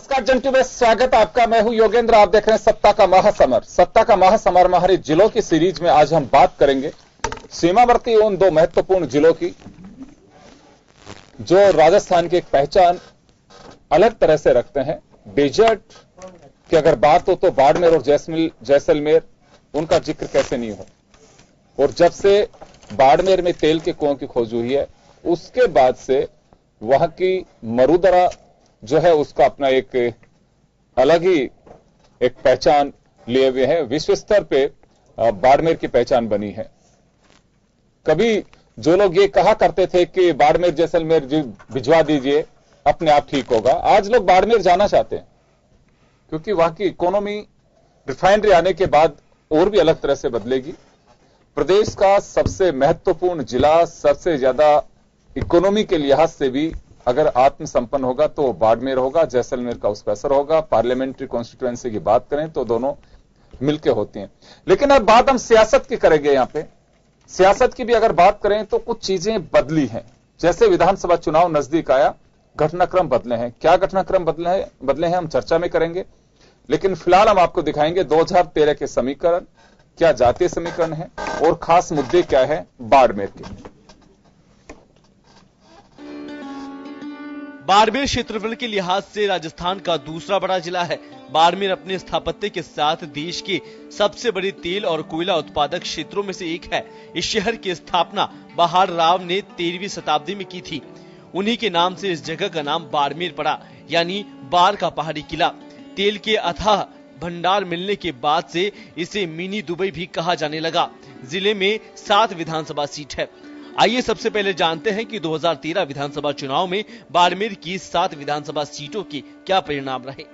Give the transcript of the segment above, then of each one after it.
नमस्कार जंटू में स्वागत आपका। मैं हूं योगेंद्र। आप देख रहे हैं सत्ता का महासमर। सत्ता का महासमर में हमारे जिलों की सीरीज में आज हम बात करेंगे सीमावर्ती उन दो महत्वपूर्ण जिलों की जो राजस्थान की एक पहचान अलग तरह से रखते हैं। डेजर्ट की अगर बात हो तो बाड़मेर और जैसलमेर, उनका जिक्र कैसे नहीं हो। और जब से बाड़मेर में तेल के कुओं की खोज हुई है उसके बाद से वहां की मरुदरा जो है उसका अपना एक अलग ही एक पहचान लिए हुए हैं। विश्व स्तर पे बाड़मेर की पहचान बनी है। कभी जो लोग ये कहा करते थे कि बाड़मेर जैसलमेर भिजवा दीजिए अपने आप ठीक होगा, आज लोग बाड़मेर जाना चाहते हैं क्योंकि वहां की इकोनॉमी रिफाइनरी आने के बाद और भी अलग तरह से बदलेगी। प्रदेश का सबसे महत्वपूर्ण जिला, सबसे ज्यादा इकोनॉमी के लिहाज से भी अगर आत्मसंपन्न होगा तो बाड़मेर होगा, जैसलमेर का उस पर असर होगा। पार्लियामेंट्री कॉन्स्टिट्यूएंसी की बात करें तो दोनों मिलकर होती हैं। लेकिन अब बात हम सियासत की करेंगे। यहां पे सियासत की भी अगर बात करें तो कुछ चीजें बदली हैं। जैसे विधानसभा चुनाव नजदीक आया, घटनाक्रम बदले हैं। क्या घटनाक्रम बदले हैं हम चर्चा में करेंगे। लेकिन फिलहाल हम आपको दिखाएंगे 2013 के समीकरण, क्या जातीय समीकरण है और खास मुद्दे क्या है बाड़मेर के। बाड़मेर क्षेत्रफल के लिहाज से राजस्थान का दूसरा बड़ा जिला है। बाड़मेर अपने स्थापत्य के साथ देश के सबसे बड़े तेल और कोयला उत्पादक क्षेत्रों में से एक है। इस शहर की स्थापना बहार राव ने 13वीं शताब्दी में की थी। उन्हीं के नाम से इस जगह का नाम बाड़मेर पड़ा, यानी बार का पहाड़ी किला। तेल के अथाह भंडार मिलने के बाद से इसे मिनी दुबई भी कहा जाने लगा। जिले में 7 विधानसभा सीट है। आइए सबसे पहले जानते हैं कि 2013 विधानसभा चुनाव में बाड़मेर की 7 विधानसभा सीटों के क्या परिणाम रहे।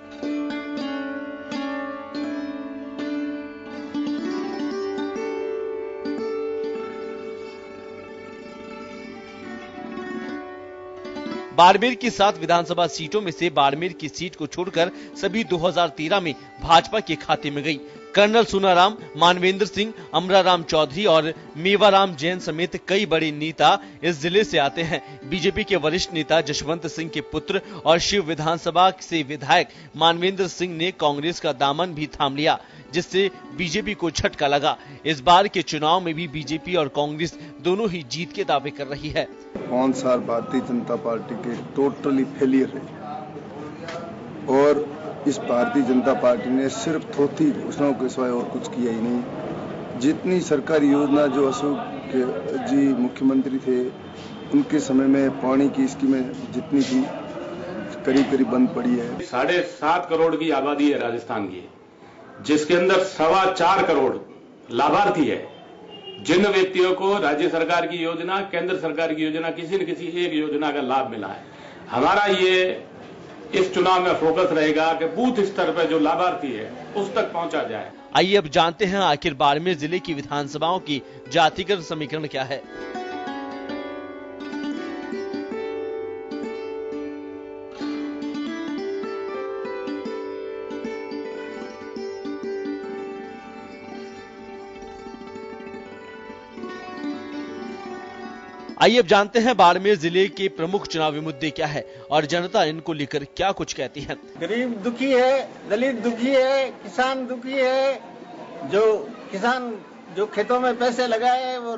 बाड़मेर की 7 विधानसभा सीटों में से बाड़मेर की सीट को छोड़कर सभी 2013 में भाजपा के खाते में गई। कर्नल सुनाराम, मानवेंद्र सिंह, अमराराम चौधरी और मेवाराम जैन समेत कई बड़े नेता इस जिले से आते हैं। बीजेपी के वरिष्ठ नेता जशवंत सिंह के पुत्र और शिव विधानसभा से विधायक मानवेंद्र सिंह ने कांग्रेस का दामन भी थाम लिया, जिससे बीजेपी को झटका लगा। इस बार के चुनाव में भी बीजेपी और कांग्रेस दोनों ही जीत के दावे कर रही है। 5 साल भारतीय जनता पार्टी के टोटली फेलियर है और इस भारतीय जनता पार्टी ने सिर्फ थोथी घोषणाओं के सिवाय और कुछ किया ही नहीं। जितनी सरकारी योजना जो अशोक जी मुख्यमंत्री थे उनके समय में पानी की स्कीमें जितनी थी करीब करीब बंद पड़ी है। 7.5 करोड़ की आबादी है राजस्थान की, जिसके अंदर 4.25 करोड़ लाभार्थी है। जिन व्यक्तियों को राज्य सरकार की योजना, केंद्र सरकार की योजना, किसी न किसी एक योजना का लाभ मिला है। हमारा ये इस चुनाव में फोकस रहेगा कि बूथ स्तर पर जो लाभार्थी है उस तक पहुंचा जाए। आइए अब जानते हैं आखिर बाड़मेर जिले की विधानसभाओं की जातिगत समीकरण क्या है। आइए अब जानते हैं बाड़मेर जिले के प्रमुख चुनावी मुद्दे क्या है और जनता इनको लेकर क्या कुछ कहती है। गरीब दुखी है, दलित दुखी है, किसान दुखी है। जो किसान जो खेतों में पैसे लगाए वो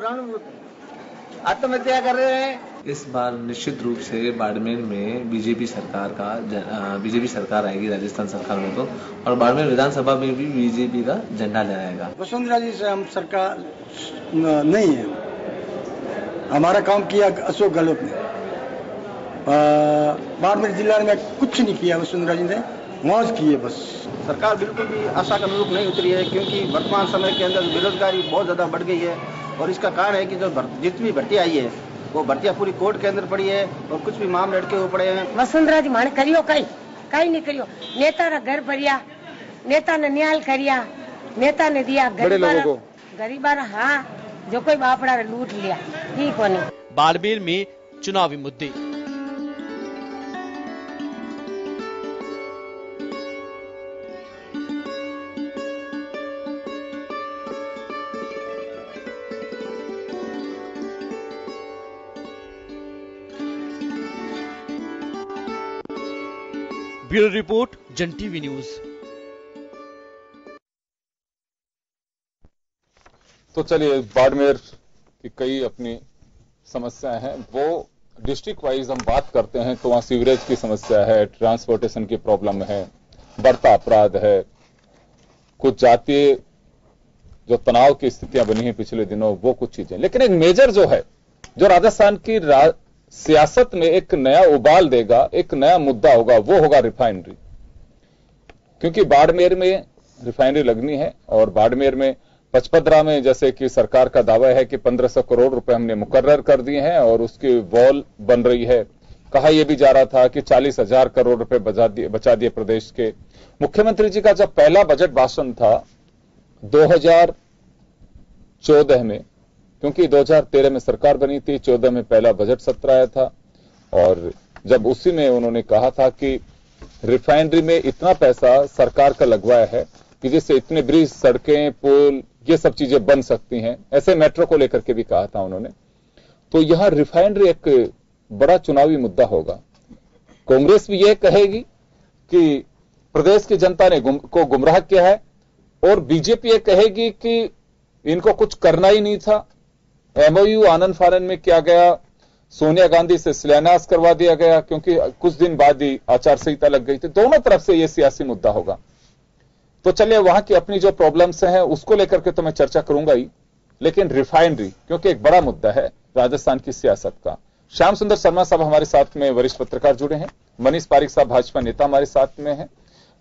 आत्महत्या कर रहे हैं। इस बार निश्चित रूप से बाड़मेर में बीजेपी सरकार आएगी, राजस्थान सरकार में तो, और बाड़मेर विधानसभा में भी बीजेपी का झंडा लहराएगा। वसुंधरा जी से हम सरकार नहीं है। हमारा काम किया अशोक गहलोत ने। बाड़मेर जिला में कुछ नहीं किया वसुंधरा जी ने, मौज की है बस। सरकार बिल्कुल भी आशा के अनुरूप नहीं उतरी है क्योंकि वर्तमान समय के अंदर बेरोजगारी बहुत ज्यादा बढ़ गई है और इसका कारण है कि जो जितनी भर्ती आई है वो भर्तियां पूरी कोर्ट के अंदर पड़ी है और कुछ भी मामले अटके हुए पड़े हैं। वसुंधरा जी माने करियो कई नहीं करियो। नेता रा घर भरिया, नेता ने न्याय करिया, नेता ने दिया गरीबारा हाँ, जो कोई बापड़ा लूट लिया ठीक होने। बाड़मेर में चुनावी मुद्दे। ब्यूरो रिपोर्ट, जन टीवी न्यूज। तो चलिए, बाड़मेर की कई अपनी समस्याएं हैं, वो डिस्ट्रिक्ट वाइज हम बात करते हैं तो वहां सीवरेज की समस्या है, ट्रांसपोर्टेशन की प्रॉब्लम है, बढ़ता अपराध है, कुछ जातीय जो तनाव की स्थितियां बनी हैं पिछले दिनों, वो कुछ चीजें। लेकिन एक मेजर जो है, जो राजस्थान की सियासत में एक नया उबाल देगा, एक नया मुद्दा होगा, वो होगा रिफाइनरी। क्योंकि बाड़मेर में रिफाइनरी लगनी है और बाड़मेर में पचपदरा में जैसे कि सरकार का दावा है कि 1500 करोड़ रुपए हमने मुकर्रर कर दिए हैं और उसकी वॉल बन रही है। कहा यह भी जा रहा था कि 40,000 करोड़ रुपए बचा दिए प्रदेश के। मुख्यमंत्री जी का जब पहला बजट भाषण था 2014 में, क्योंकि 2013 में सरकार बनी थी, 14 में पहला बजट सत्र आया था, और जब उसी में उन्होंने कहा था कि रिफाइनरी में इतना पैसा सरकार का लगवाया है कि जिससे इतने ब्रिज, सड़कें, पुल, ये सब चीजें बन सकती हैं। ऐसे मेट्रो को लेकर के भी कहा था उन्होंने। तो यहां रिफाइनरी एक बड़ा चुनावी मुद्दा होगा। कांग्रेस भी यह कहेगी कि प्रदेश की जनता ने को गुमराह किया है, और बीजेपी ये कहेगी कि इनको कुछ करना ही नहीं था। एमओयू आनंद फानन में किया गया, सोनिया गांधी से शिलान्यास करवा दिया गया क्योंकि कुछ दिन बाद ही आचार संहिता लग गई थी। दोनों तरफ से यह सियासी मुद्दा होगा। तो चलिए, वहां की अपनी जो प्रॉब्लम्स हैं उसको लेकर के तो मैं चर्चा करूंगा ही, लेकिन रिफाइनरी क्योंकि एक बड़ा मुद्दा है राजस्थान की सियासत का। श्याम सुंदर शर्मा साहब हमारे साथ में वरिष्ठ पत्रकार जुड़े हैं, मनीष पारिक साहब भाजपा नेता हमारे साथ में हैं,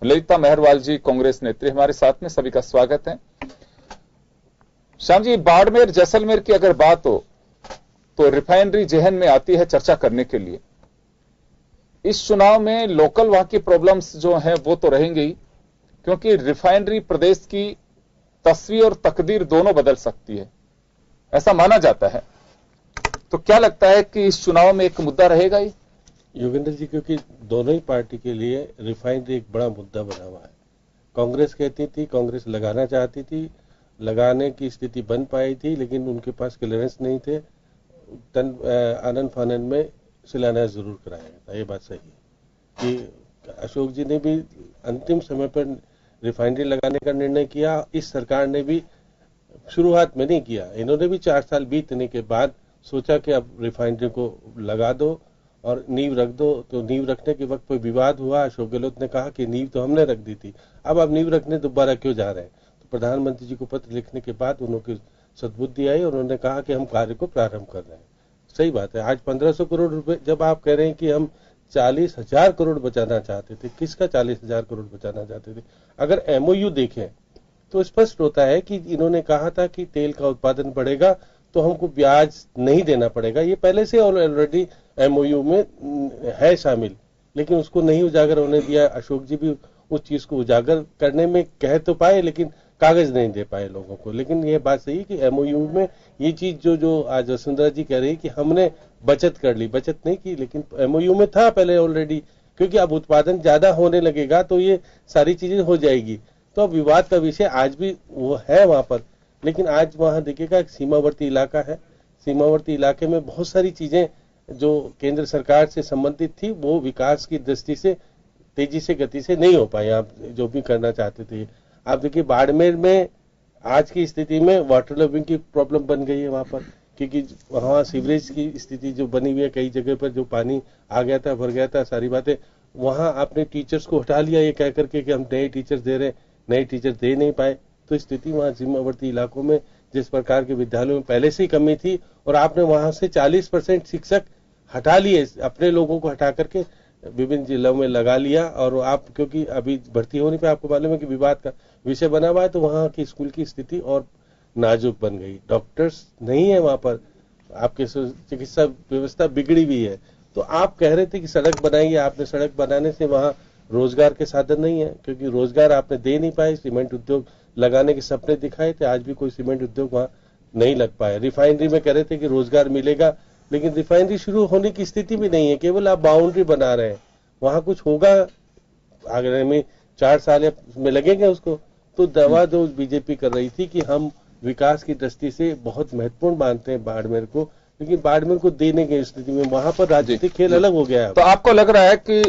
ललिता मेहरवाल जी कांग्रेस नेत्री हमारे साथ में, सभी का स्वागत है। श्याम जी, बाड़मेर जैसलमेर की अगर बात हो तो रिफाइनरी जहन में आती है चर्चा करने के लिए। इस चुनाव में लोकल वहां की प्रॉब्लम्स जो हैं वो तो रहेंगी ही, क्योंकि रिफाइनरी प्रदेश की तस्वीर और तकदीर दोनों बदल सकती है, ऐसा माना जाता है। तो क्या लगता है कि इस चुनाव में एक मुद्दा रहेगा ही? योगेंद्र जी, क्योंकि दोनों ही पार्टी के लिए रिफाइनरी एक बड़ा मुद्दा बना हुआ है। कांग्रेस कहती थी, कांग्रेस लगाना चाहती थी, लगाने की स्थिति बन पाई थी, लेकिन उनके पास क्लियरेंस नहीं थे। आनंद फानन में शिलान्यास जरूर कराया था, ये बात सही है कि अशोक जी ने भी अंतिम समय पर रिफाइनरी लगाने का निर्णय किया। इस सरकार ने भी शुरुआत में नहीं किया, इन्होंने भी 4 साल बीतने के बाद सोचा कि अब रिफाइनरी को लगा दो और नींव रख दो। तो नींव रखने के वक्त कोई विवाद हुआ, अशोक गहलोत ने कहा कि नींव तो हमने रख दी थी, अब नींव रखने दोबारा क्यों जा रहे हैं। तो प्रधानमंत्री जी को पत्र लिखने के बाद उन्होंने सद्बुद्धि आई और उन्होंने कहा कि हम कार्य को प्रारंभ कर रहे हैं। सही बात है, आज 1500 करोड़ रुपए जब आप कह रहे हैं कि हम 40,000 करोड़ बचाना चाहते थे, किसका 40,000 करोड़ बचाना चाहते थे? अगर एमओयू देखें तो स्पष्ट होता है कि इन्होंने कहा था कि तेल का उत्पादन बढ़ेगा तो हमको ब्याज नहीं देना पड़ेगा। ये पहले से ऑलरेडी एमओयू में है शामिल, लेकिन उसको नहीं उजागर होने दिया। अशोक जी भी उस चीज को उजागर करने में कह तो पाए, लेकिन कागज नहीं दे पाए लोगों को। लेकिन ये बात सही है कि एमओयू में ये चीज जो आज वसुंधरा जी कह रही है कि हमने बचत कर ली, बचत नहीं की, लेकिन एमओयू में था पहले ऑलरेडी, क्योंकि अब उत्पादन ज्यादा होने लगेगा तो ये सारी चीजें हो जाएगी। तो अब विवाद का विषय आज भी वो है वहां पर, लेकिन आज वहां देखिएगा एक सीमावर्ती इलाका है, सीमावर्ती इलाके में बहुत सारी चीजें जो केंद्र सरकार से संबंधित थी वो विकास की दृष्टि से तेजी से गति से नहीं हो पाई। आप जो भी करना चाहते थे, आप देखिए बाड़मेर में आज की स्थिति में वाटर लॉबिंग की प्रॉब्लम बन गई है वहां पर, क्योंकि वहां सीवरेज की स्थिति जो बनी हुई है, कई जगह पर जो पानी आ गया था, भर गया था, सारी बातें। वहां आपने टीचर्स को हटा लिया ये कह करके कि हम नए टीचर्स दे रहे, नए टीचर दे नहीं पाए। तो स्थिति वहां सीमावर्ती इलाकों में जिस प्रकार के विद्यालयों में पहले से ही कमी थी, और आपने वहां से 40% शिक्षक हटा लिए, अपने लोगों को हटा करके विभिन्न जिलों में लगा लिया। और आप क्योंकि अभी भर्ती होने पे आपको मालूम है कि विवाद का विषय बना हुआ है, तो वहां की स्कूल की स्थिति और नाजुक बन गई। डॉक्टर्स नहीं है वहां पर, आपके चिकित्सा व्यवस्था बिगड़ी हुई है। तो आप कह रहे थे कि सड़क बनाइए, आपने सड़क बनाने से वहां रोजगार के साधन नहीं है, क्योंकि रोजगार आपने दे नहीं पाए। सीमेंट उद्योग लगाने के सपने दिखाए थे, आज भी कोई सीमेंट उद्योग वहां नहीं लग पाया। रिफाइनरी में कह रहे थे कि रोजगार मिलेगा, लेकिन रिफाइनरी शुरू होने की स्थिति भी नहीं है, केवल आप बाउंड्री बना रहे हैं। वहां कुछ होगा आगे में 4 साल में लगेंगे उसको। तो दवा जो बीजेपी कर रही थी कि हम विकास की दृष्टि से बहुत महत्वपूर्ण मानते हैं बाड़मेर को, लेकिन बाड़मेर को देने की स्थिति में वहां पर राजनीतिक खेल अलग हो गया है। तो आपको लग रहा है कि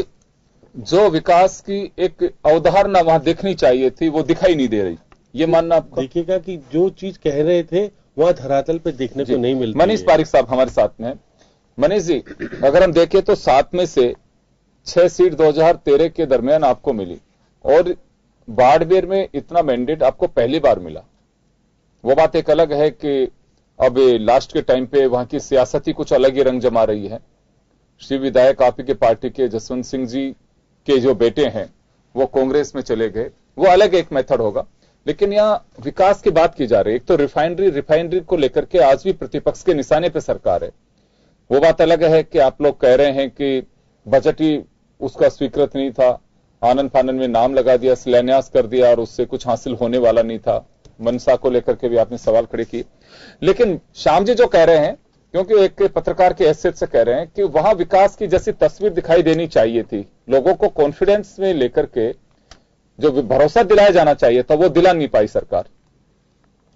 जो विकास की एक अवधारणा वहां दिखनी चाहिए थी वो दिखाई नहीं दे रही। ये मानना आपका? देखिएगा कि जो चीज कह रहे थे वह धरातल पे देखने को नहीं मिलती। मनीष पारिक साहब हमारे साथ में हैं। मनीष जी, अगर हम देखें तो 7 में से 6 सीट 2013 के दरमियान आपको मिली और बाड़मेर में इतना मैंडेट आपको पहली बार मिला। वो बात एक अलग है कि अब लास्ट के टाइम पे वहां की सियासत ही कुछ अलग ही रंग जमा रही है। श्री विधायक आप ही के पार्टी के जसवंत सिंह जी के जो बेटे हैं वो कांग्रेस में चले गए, वो अलग एक मेथड होगा। लेकिन यहां विकास की बात की जा रही है। एक तो रिफाइनरी को लेकर के आज भी प्रतिपक्ष के निशाने पे सरकार है। वो बात अलग है कि आप लोग कह रहे हैं कि बजट ही उसका स्वीकृत नहीं था, आनंद फानन में नाम लगा दिया, शिलान्यास कर दिया और उससे कुछ हासिल होने वाला नहीं था। मनसा को लेकर के भी आपने सवाल खड़े किए। लेकिन श्याम जी जो कह रहे हैं, क्योंकि एक पत्रकार के हैसियत से कह रहे हैं कि वहां विकास की जैसी तस्वीर दिखाई देनी चाहिए थी, लोगों को कॉन्फिडेंस में लेकर के जो भरोसा दिलाया जाना चाहिए था वो दिला नहीं पाई सरकार।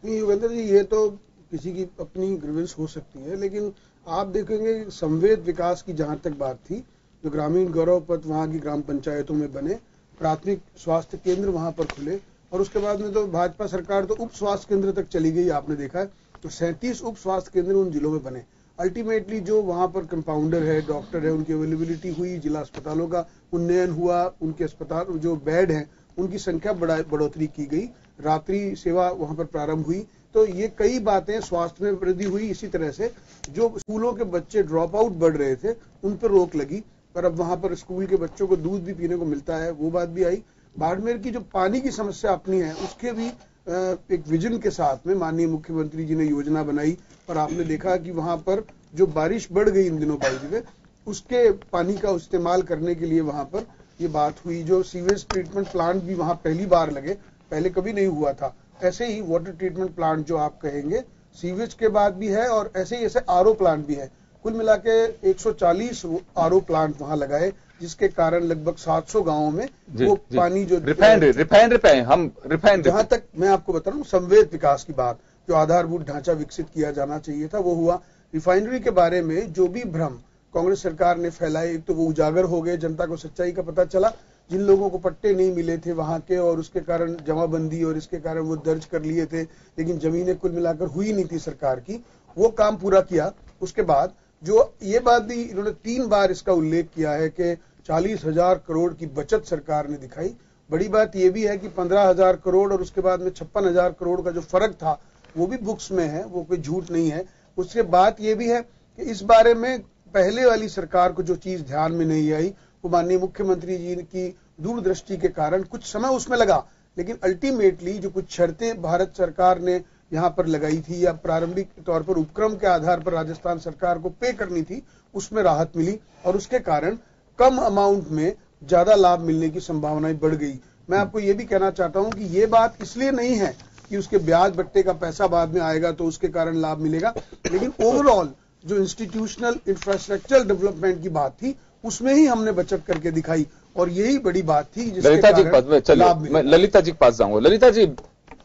नहीं योगेंद्र जी, ये तो किसी की अपनी ग्रीवेंस हो सकती है, लेकिन आप देखेंगे संवेद विकास की जहां तक बात थी, जो ग्रामीण गौरव पथ वहां की ग्राम पंचायतों में बने, प्राथमिक स्वास्थ्य केंद्र वहां पर खुले और उसके बाद में तो भाजपा सरकार तो उप स्वास्थ्य केंद्र तक चली गई। आपने देखा है तो 37 उप स्वास्थ्य केंद्र उन जिलों में बने। अल्टीमेटली जो वहां पर कंपाउंडर है, डॉक्टर है, उनकी अवेलेबिलिटी हुई, जिला अस्पतालों का उन्नयन हुआ, उनके अस्पताल जो बेड हैं उनकी संख्या बढ़ोतरी की गई, रात्रि सेवा वहां पर प्रारंभ हुई। तो ये कई बातें, स्वास्थ्य में वृद्धि हुई। इसी तरह से जो स्कूलों के बच्चे ड्रॉप आउट बढ़ रहे थे उन पर रोक लगी, पर अब वहां पर स्कूल के बच्चों को दूध भी पीने को मिलता है, वो बात भी आई। बाड़मेर की जो पानी की समस्या अपनी है उसके भी एक विजन के साथ में माननीय मुख्यमंत्री जी ने योजना बनाई और आपने देखा कि वहां पर जो बारिश बढ़ गई इन दिनों बाई उसके पानी का इस्तेमाल करने के लिए वहां पर ये बात हुई। जो सीवेज ट्रीटमेंट प्लांट भी वहां पहली बार लगे, पहले कभी नहीं हुआ था। ऐसे ही वाटर ट्रीटमेंट प्लांट जो आप कहेंगे सीवेज के बाद भी है और ऐसे ही ऐसे आरओ प्लांट भी है। कुल मिला के 140 आरओ प्लांट वहां लगाए, जिसके कारण लगभग 700 गांवों में वो पानी जो रिफाइनरी पे हम रिफाइनरी, जहां तक मैं आपको बता रहा हूँ संवेद विकास की बात, जो आधारभूत ढांचा विकसित किया जाना चाहिए था वो हुआ। रिफाइनरी के बारे में जो भी भ्रम कांग्रेस सरकार ने फैलाए, एक तो वो उजागर हो गए, जनता को सच्चाई का पता चला। जिन लोगों को पट्टे नहीं मिले थे वहां के और उसके कारण जमाबंदी और इसके कारण वो दर्ज कर लिए थे, लेकिन जमीनें कुल मिलाकर हुई नहीं थी सरकार की, वो काम पूरा किया। उसके बाद जो ये बात भी इन्होंने 3 बार इसका उल्लेख किया है कि 40,000 करोड़ की बचत सरकार ने दिखाई। बड़ी बात यह भी है कि 15,000 करोड़ और उसके बाद में 56,000 करोड़ का जो फर्क था वो भी बुक्स में है, वो कोई झूठ नहीं है। उसके बाद ये भी है कि इस बारे में पहले वाली सरकार को जो चीज ध्यान में नहीं आई, वो माननीय मुख्यमंत्री जी की दूरदृष्टि के कारण कुछ समय उसमें लगा, लेकिन अल्टीमेटली जो कुछ शर्तें भारत सरकार ने यहाँ पर लगाई थी या प्रारंभिक तौर पर उपक्रम के आधार पर राजस्थान सरकार को पे करनी थी, उसमें राहत मिली और उसके कारण कम अमाउंट में ज्यादा लाभ मिलने की संभावनाएं बढ़ गई। मैं आपको ये भी कहना चाहता हूं कि ये बात इसलिए नहीं है कि उसके ब्याज बट्टे का पैसा बाद में आएगा तो उसके कारण लाभ मिलेगा, लेकिन ओवरऑल जो इंस्टीट्यूशनल इंफ्रास्ट्रक्चर डेवलपमेंट की बात थी उसमें ही हमने बचत करके दिखाई और यही बड़ी बात थी जिसके कारण लाभ मिला। मैं ललिता जी के पास जाऊंगा। ललिता जी,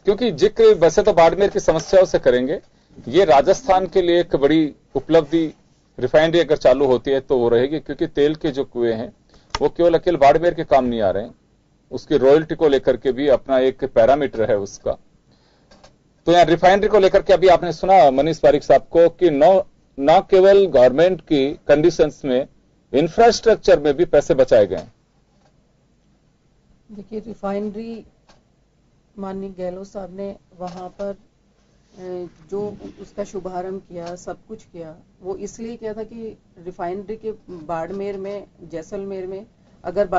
क्योंकि जिक्र वैसे तो बाड़मेर की समस्याओं से करेंगे, ये राजस्थान के लिए एक बड़ी उपलब्धि, रिफाइनरी अगर चालू होती है तो वो रहेगी, क्योंकि तेल के जो कुएं हैं वो केवल अकेले बाड़मेर के काम नहीं आ रहे हैं, उसकी रॉयल्टी को लेकर के भी अपना एक पैरामीटर है उसका। तो यहाँ रिफाइनरी को लेकर के अभी आपने सुना मनीष पारिक साहब को कि न केवल गवर्नमेंट की कंडीशंस में, इंफ्रास्ट्रक्चर में भी पैसे बचाए गए। देखिए, रिफाइनरी माननीय गहलोत साहब ने वहां पर जो उसका शुभारंभ किया, सब कुछ किया, वो इसलिए किया था कि रिफाइनरी के बाड़मेर में, जैसलमेर में अगर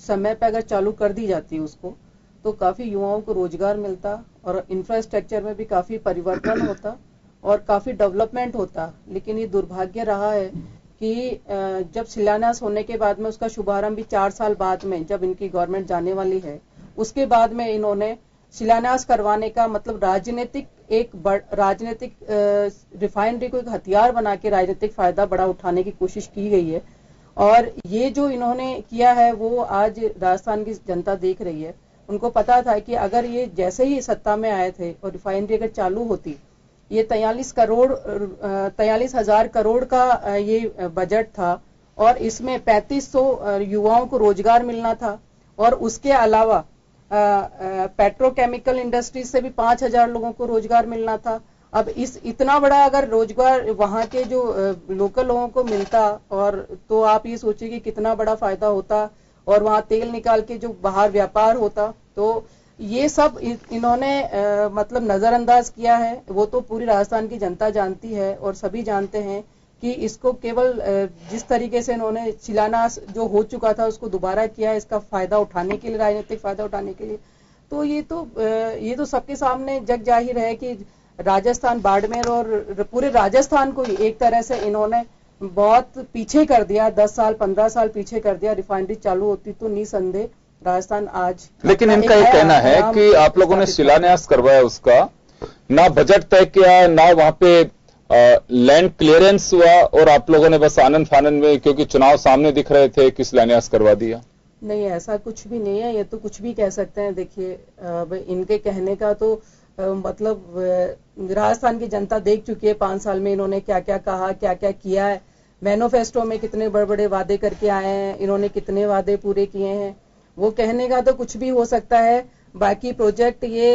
समय पे अगर चालू कर दी जाती उसको तो काफी युवाओं को रोजगार मिलता और इंफ्रास्ट्रक्चर में भी काफी परिवर्तन होता और काफी डेवलपमेंट होता। लेकिन ये दुर्भाग्य रहा है कि जब शिलान्यास होने के बाद में उसका शुभारंभ भी 4 साल बाद में, जब इनकी गवर्नमेंट जाने वाली है, उसके बाद में इन्होंने शिलान्यास करवाने का मतलब राजनीतिक रिफाइनरी को एक हथियार बना के राजनीतिक फायदा बड़ा उठाने की कोशिश की गई है। और ये जो इन्होंने किया है वो आज राजस्थान की जनता देख रही है। उनको पता था कि अगर ये जैसे ही सत्ता में आए थे और रिफाइनरी अगर चालू होती, ये 43,000 करोड़ का ये बजट था और इसमें 3500 युवाओं को रोजगार मिलना था और उसके अलावा पेट्रोकेमिकल इंडस्ट्री से भी 5000 लोगों को रोजगार मिलना था। अब इतना बड़ा अगर रोजगार वहां के जो लोकल लोगों को मिलता और तो आप ये सोचिए कि कितना बड़ा फायदा होता और वहां तेल निकाल के जो बाहर व्यापार होता। तो ये सब इन्होंने मतलब नजरअंदाज किया है। वो तो पूरी राजस्थान की जनता जानती है और सभी जानते हैं कि इसको केवल जिस तरीके से इन्होंने शिलान्यास जो हो चुका था उसको दोबारा किया, इसका फायदा उठाने के लिए, राजनीतिक फायदा उठाने के लिए। तो ये तो सबके सामने जग जाहिर है कि राजस्थान, बाड़मेर और पूरे राजस्थान को एक तरह से इन्होंने बहुत पीछे कर दिया, 10 साल 15 साल पीछे कर दिया। रिफाइनरी चालू होती तो निसंदेह राजस्थान आज। लेकिन इनका ये कहना है कि आप लोगों ने शिलान्यास करवाया, उसका ना बजट तय किया, ना वहां पे लैंड क्लियरेंस हुआ और आप लोगों ने बस आनंद फानंद में, क्योंकि चुनाव सामने दिख रहे थे, कि शिलान्यास करवा दिया। नहीं, ऐसा कुछ भी नहीं है। ये तो कुछ भी कह सकते हैं। देखिए, इनके कहने का तो मतलब राजस्थान की जनता देख चुकी है 5 साल में इन्होंने क्या क्या कहा, क्या क्या किया है। मैनिफेस्टो में कितने बड़े बड़े वादे करके आए हैं, इन्होंने कितने वादे पूरे किए हैं। वो कहने का तो कुछ भी हो सकता है। बाकी प्रोजेक्ट ये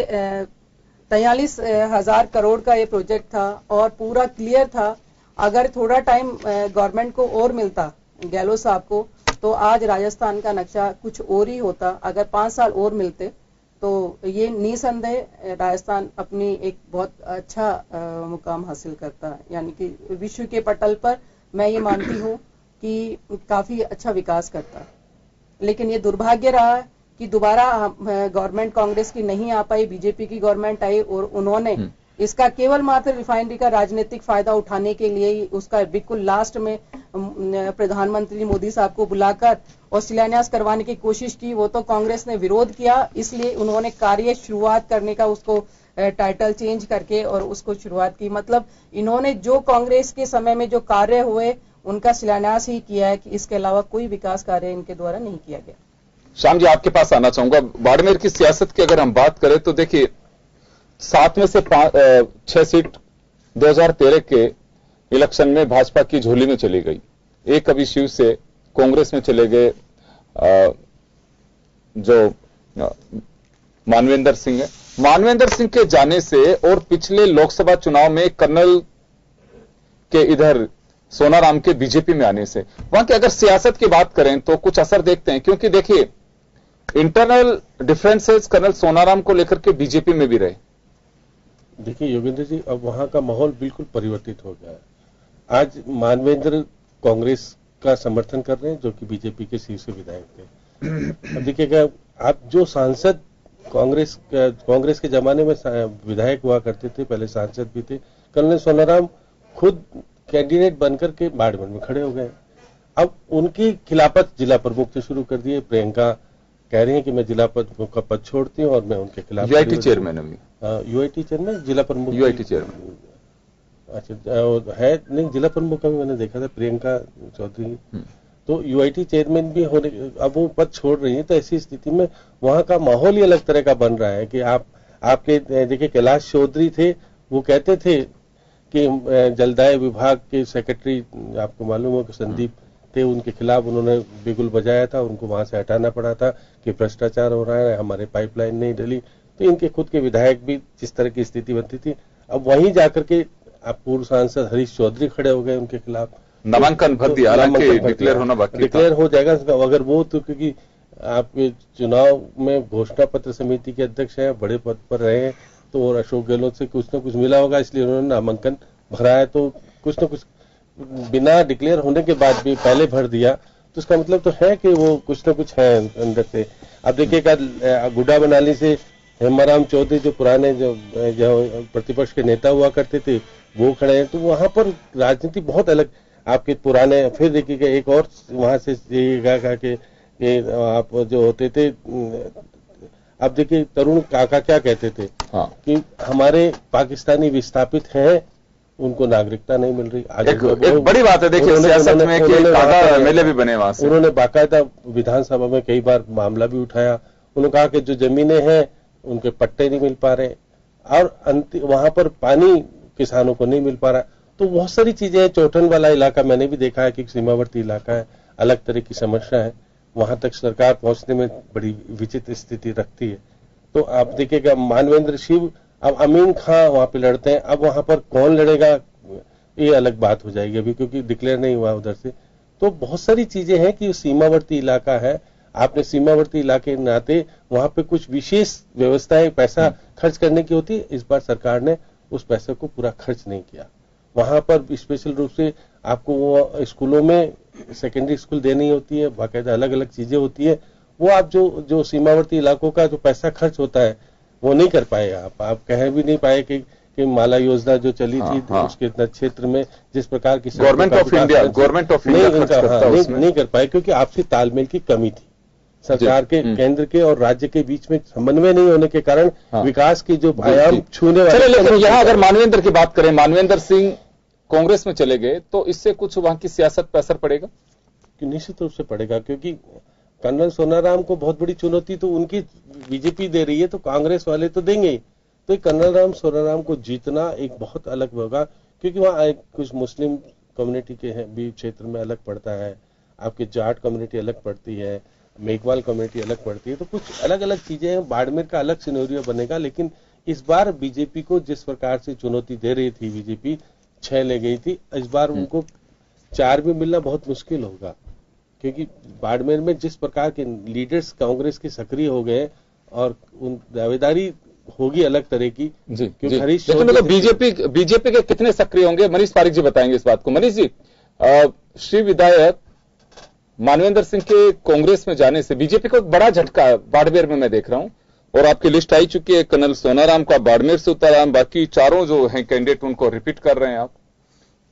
43,000 करोड़ का ये प्रोजेक्ट था और पूरा क्लियर था। अगर थोड़ा टाइम गवर्नमेंट को और मिलता, गहलोत साहब को, तो आज राजस्थान का नक्शा कुछ और ही होता। अगर 5 साल और मिलते तो ये निसंदेह राजस्थान अपनी एक बहुत अच्छा मुकाम हासिल करता है। यानी कि विश्व के पटल पर मैं ये मानती हूँ कि काफी अच्छा विकास करता है। लेकिन ये दुर्भाग्य रहा कि दोबारा गवर्नमेंट कांग्रेस की नहीं आ पाई, बीजेपी की गवर्नमेंट आई और उन्होंने इसका केवल मात्र रिफाइनरी का राजनीतिक फायदा उठाने के लिए ही उसका बिल्कुल लास्ट में प्रधानमंत्री मोदी साहब को बुलाकर और शिलान्यास करवाने की कोशिश की। वो तो कांग्रेस ने विरोध किया, इसलिए उन्होंने कार्य शुरुआत करने का उसको टाइटल चेंज करके और उसको शुरुआत की। मतलब इन्होंने जो कांग्रेस के समय में जो कार्य हुए उनका शिलान्यास ही किया है, कि इसके अलावा कोई विकास कार्य इनके द्वारा नहीं किया गया। श्याम जी, आपके पास आना चाहूंगा। बाड़मेर की सियासत की अगर हम बात करें तो देखिए, 7 में से 6 सीट 2013 के इलेक्शन में भाजपा की झोली में चली गई। एक अभी शिव से कांग्रेस में चले गए जो मानवेंद्र सिंह है। मानवेंद्र सिंह के जाने से और पिछले लोकसभा चुनाव में कर्नल के इधर सोनाराम के बीजेपी में आने से वहां की अगर सियासत की बात करें तो कुछ असर देखते हैं, क्योंकि देखिए इंटरनल डिफरेंसेस कर्नल सोनाराम को लेकर के बीजेपी में भी रहे। देखिए योगेंद्र जी, अब वहां का माहौल बिल्कुल परिवर्तित हो गया है। आज मानवेंद्र कांग्रेस का समर्थन कर रहे हैं, जो कि बीजेपी के शीर्ष विधायक थे। अब देखिएगा, आप जो सांसद कांग्रेस के जमाने में विधायक हुआ करते थे, पहले सांसद भी थे, कर्नल सोनाराम खुद कैंडिडेट बनकर के बाड़मेर में खड़े हो गए। अब उनकी खिलाफत जिला प्रमुख से शुरू कर दिए। प्रियंका कह रही है कि मैं जिला प्रमुख का पद छोड़ती हूँ और मैं उनके खिलाफ यूआईटी चेयरमैन अभी। यूआईटी चेयरमैन, जिला प्रमुख यूआईटी चेयरमैन, अच्छा है नहीं, जिला प्रमुख का भी मैंने देखा था, प्रियंका चौधरी। तो यूआईटी चेयरमैन भी होने, अब वो पद छोड़ रही है। तो ऐसी स्थिति में वहां का माहौल ही अलग तरह का बन रहा है कि आपके देखिए कैलाश चौधरी थे, वो कहते थे कि जलदाय विभाग के सेक्रेटरी, आपको मालूम हो कि संदीप थे, उनके खिलाफ उन्होंने बिगुल बजाया था, उनको वहां से हटाना पड़ा था कि भ्रष्टाचार हो रहा है, हमारे पाइपलाइन नहीं डली। तो इनके खुद के विधायक भी जिस तरह की स्थिति बनती थी, अब वहीं जाकर के आप पूर्व सांसद हरीश चौधरी खड़े हो गए उनके खिलाफ, नामांकन भर दिया। हालांकि डिक्लेयर होना बाकी, डिक्लेयर हो जाएगा अगर वो, तो क्योंकि आपके चुनाव में घोषणा पत्र समिति के अध्यक्ष है, बड़े पद पर रहे हैं, तो और अशोक गहलोत से कुछ न कुछ मिला होगा, इसलिए उन्होंने नामांकन भरा है। तो कुछ न कुछ बिना डिक्लेयर होने के बाद भी पहले भर दिया, तो इसका मतलब तो है कि वो कुछ न कुछ है अंदर से। अब देखिएगा, गुड्डा बनाली से हेमाराम चौधरी जो पुराने जो प्रतिपक्ष के नेता हुआ करते थे, वो खड़े हैं। तो वहां पर राजनीति बहुत अलग आपके पुराने। फिर देखिएगा एक और वहां से कहा कि आप जो होते थे, अब देखिए तरुण काका क्या कहते थे, हाँ, कि हमारे पाकिस्तानी विस्थापित हैं, उनको नागरिकता नहीं मिल रही। आज एक बड़ी बात है देखिए सियासत में कि काका एमएलए भी बने वहां से। उन्होंने बाकायदा विधानसभा में कई बार मामला भी उठाया। उन्होंने कहा कि जो जमीनें हैं उनके पट्टे नहीं मिल पा रहे और वहां पर पानी किसानों को नहीं मिल पा रहा। तो बहुत सारी चीजें हैं। चौठन वाला इलाका मैंने भी देखा है कि सीमावर्ती इलाका है, अलग तरह की समस्या है, वहां तक सरकार पहुंचने में बड़ी विचित्र स्थिति रखती है। तो आप देखिएगा मानवेंद्र शिव, अब अमीन खां वहां पे लड़ते हैं, अब वहां पर कौन लड़ेगा ये अलग बात हो जाएगी अभी, क्योंकि डिक्लेयर नहीं हुआ उधर से। तो बहुत सारी चीजें हैं कि सीमावर्ती इलाका है, आपने सीमावर्ती इलाके के नाते वहां पे कुछ विशेष व्यवस्थाएं पैसा खर्च करने की होती है। इस बार सरकार ने उस पैसे को पूरा खर्च नहीं किया। वहां पर स्पेशल रूप से आपको वो स्कूलों में सेकेंडरी स्कूल देनी होती है, बाकायदा अलग अलग चीजें होती है, वो आप जो सीमावर्ती इलाकों का जो पैसा खर्च होता है वो नहीं कर पाए। आप कह भी नहीं पाए कि माला योजना जो चली थी उसके क्षेत्र में जिस प्रकार की गवर्नमेंट ऑफ इंडिया नहीं कर पाए, क्योंकि आपसी तालमेल की कमी थी। सरकार के केंद्र के और राज्य के बीच में समन्वय नहीं होने के कारण विकास की जो आयाम छूने वाले। लेकिन यहाँ अगर मानवेंद्र की बात करें, मानवेंद्र सिंह कांग्रेस में चले गए तो इससे कुछ वहां की सियासत पर असर पड़ेगा? निश्चित रूप से पड़ेगा, क्योंकि कर्नल सोनाराम को बहुत बड़ी चुनौती तो उनकी बीजेपी दे रही है, तो कांग्रेस वाले तो देंगे ही। तो कर्नल सोनाराम को जीतना एक बहुत अलग होगा, क्योंकि वहाँ कुछ मुस्लिम कम्युनिटी के भी क्षेत्र में अलग पड़ता है, आपकी जाट कम्युनिटी अलग पड़ती है, मेघवाल कम्युनिटी अलग पड़ती है, तो कुछ अलग अलग चीजें हैं। बाड़मेर का अलग सिनेरियो बनेगा। लेकिन इस बार बीजेपी को जिस प्रकार से चुनौती दे रही थी, बीजेपी 6 ले गई थी, इस बार उनको 4 भी मिलना बहुत मुश्किल होगा, क्योंकि बाड़मेर में जिस प्रकार के लीडर्स कांग्रेस के सक्रिय हो गए और उन दावेदारी होगी अलग तरह की। जी, क्योंकि हरीश मतलब बीजेपी के कितने सक्रिय होंगे, मनीष पारिक जी बताएंगे इस बात को। मनीष जी, श्री विधायक मानवेंद्र सिंह के कांग्रेस में जाने से बीजेपी को एक बड़ा झटका बाड़मेर में मैं देख रहा हूं, और आपकी लिस्ट आई चुकी है। कर्नल सोनाराम का बाड़मेर से उताराम, बाकी चारों जो हैं कैंडिडेट उनको रिपीट कर रहे हैं आप।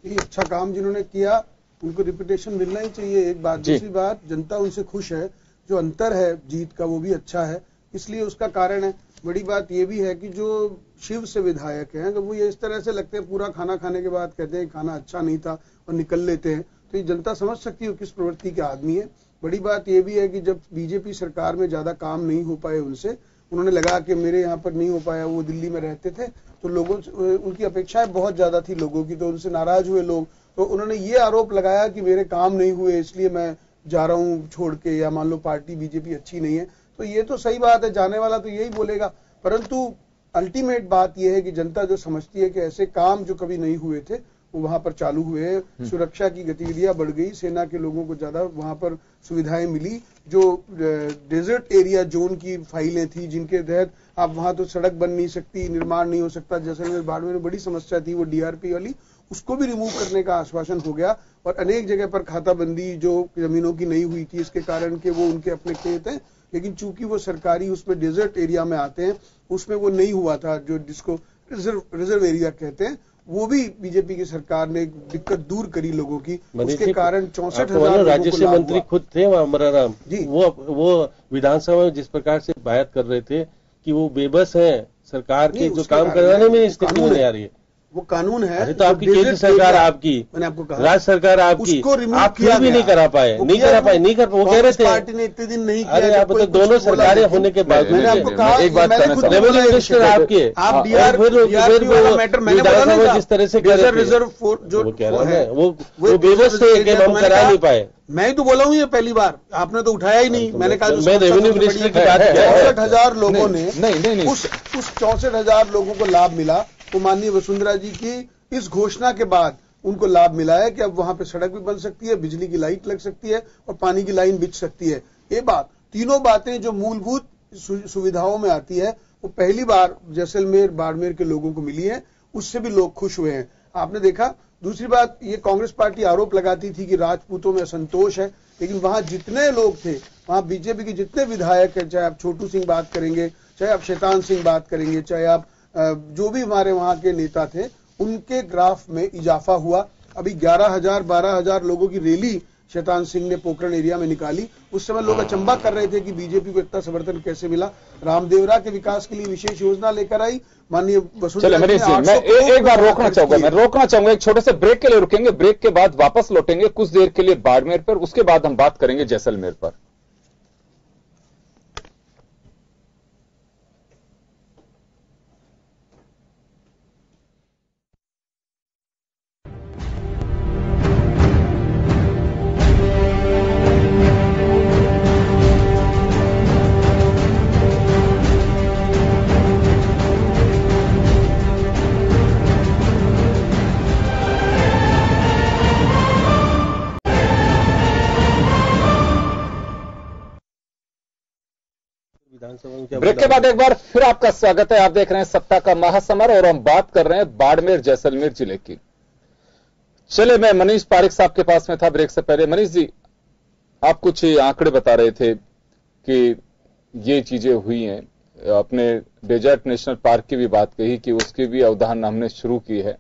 ये अच्छा काम जिन्होंने किया उनको रिपीटेशन मिलना ही चाहिए, एक बात। दूसरी बात, जनता उनसे खुश है, जो अंतर है जीत का वो भी अच्छा है, इसलिए उसका कारण है। बड़ी बात ये भी है कि जो शिव से विधायक हैं, अगर वो ये इस तरह से लगते हैं पूरा खाना खाने के बाद कहते हैं खाना अच्छा नहीं था और निकल लेते हैं, तो ये जनता समझ सकती है किस प्रवृत्ति के आदमी है। बड़ी बात ये भी है कि जब बीजेपी सरकार में ज्यादा काम नहीं हो पाए उनसे, उन्होंने लगा कि मेरे यहाँ पर नहीं हो पाया, वो दिल्ली में रहते थे, तो लोगों उनकी अपेक्षाएं बहुत ज्यादा थी लोगों की, तो उनसे नाराज हुए लोग। तो उन्होंने ये आरोप लगाया कि मेरे काम नहीं हुए इसलिए मैं जा रहा हूँ छोड़ के, या मान लो पार्टी बीजेपी अच्छी नहीं है। तो ये तो सही बात है, जाने वाला तो यही बोलेगा, परंतु अल्टीमेट बात यह है कि जनता जो समझती है कि ऐसे काम जो कभी नहीं हुए थे वो वहां पर चालू हुए, सुरक्षा की गतिविधियां बढ़ गई, सेना के लोगों को ज्यादा वहां पर सुविधाएं मिली। जो डेजर्ट एरिया जोन की फाइलें थी जिनके तहत आप वहां तो सड़क बन नहीं सकती, निर्माण नहीं हो सकता, जैसलमेर बाड़मेर में बड़ी समस्या थी वो डीआरपी वाली, उसको भी रिमूव करने का आश्वासन हो गया। और अनेक जगह पर खाताबंदी जो जमीनों की नहीं हुई थी इसके कारण के वो उनके अपने खेत हैं, लेकिन चूंकि वो सरकारी उसमें डेजर्ट एरिया में आते हैं, उसमें वो नहीं हुआ था, जो जिसको रिजर्व एरिया कहते हैं, वो भी बीजेपी की सरकार ने दिक्कत दूर करी लोगों की। उसके कारण 64,000 राज्य मंत्री खुद थे वहां अमराराम जी, वो विधानसभा में जिस प्रकार से बात कर रहे थे कि वो बेबस है, सरकार के जो काम करवाने में स्थिति नहीं आ रही है, वो कानून है। अरे तो आपकी केंद्र सरकार आपकी, मैंने आपको कहा राज्य सरकार आपकी, आप फिर भी नहीं करा पाए, वो कह रहे थे पार्टी ने इतने दिन नहीं किया। अरे आप तो दोनों सरकारें होने के बाद मैंने आपको कहा एक बात रेवेन्यू मिनिस्टर आपके, आप जिस तरह से रिजर्व फोर्स जो कह रहे हैं वो बेबस थे कि हम करा नहीं पाए। मैं ही तो बोला हूँ ये पहली बार, आपने तो उठाया ही नहीं। मैंने कहा मैं रेवेन्यू मिनिस्टर की बात 64,000 लोगों ने उस 64,000 लोगों को लाभ मिला। तो माननीय वसुंधरा जी की इस घोषणा के बाद उनको लाभ मिला है कि अब वहां पे सड़क भी बन सकती है, बिजली की लाइट लग सकती है और पानी की लाइन बिछ सकती है। ये बात, तीनों बातें जो मूलभूत सुविधाओं में आती है वो पहली बार जैसलमेर बाड़मेर के लोगों को मिली है, उससे भी लोग खुश हुए हैं, आपने देखा। दूसरी बात, ये कांग्रेस पार्टी आरोप लगाती थी कि राजपूतों में असंतोष है, लेकिन वहां जितने लोग थे, वहां बीजेपी के जितने विधायक हैं, चाहे आप छोटू सिंह बात करेंगे, चाहे आप शैतान सिंह बात करेंगे, चाहे आप जो भी हमारे वहां के नेता थे, उनके ग्राफ में इजाफा हुआ। अभी 11,000 12,000 लोगों की रैली शैतान सिंह ने पोखरण एरिया में निकाली। उस समय लोग अचंबा कर रहे थे कि बीजेपी को इतना समर्थन कैसे मिला। रामदेवरा के विकास के लिए विशेष योजना लेकर आई माननीय वसुंधरा। मैं एक बार रोकना चाहूंगा, एक छोटे से ब्रेक के लिए रुकेंगे, ब्रेक के बाद वापस लौटेंगे कुछ देर के लिए बाड़मेर पर, उसके बाद हम बात करेंगे जैसलमेर पर। विधानसभा में क्या ब्रेक के बाद एक बार फिर आपका स्वागत है। आप देख रहे हैं सत्ता का महासमर और हम बात कर रहे हैं बाड़मेर जैसलमेर जिले की। चले, मैं मनीष पारिक साहब के पास में था ब्रेक से पहले। मनीष जी, आप कुछ आंकड़े बता रहे थे कि ये चीजें हुई हैं। अपने डेजर्ट नेशनल पार्क की भी बात कही कि उसकी भी अवधारणा हमने शुरू की है।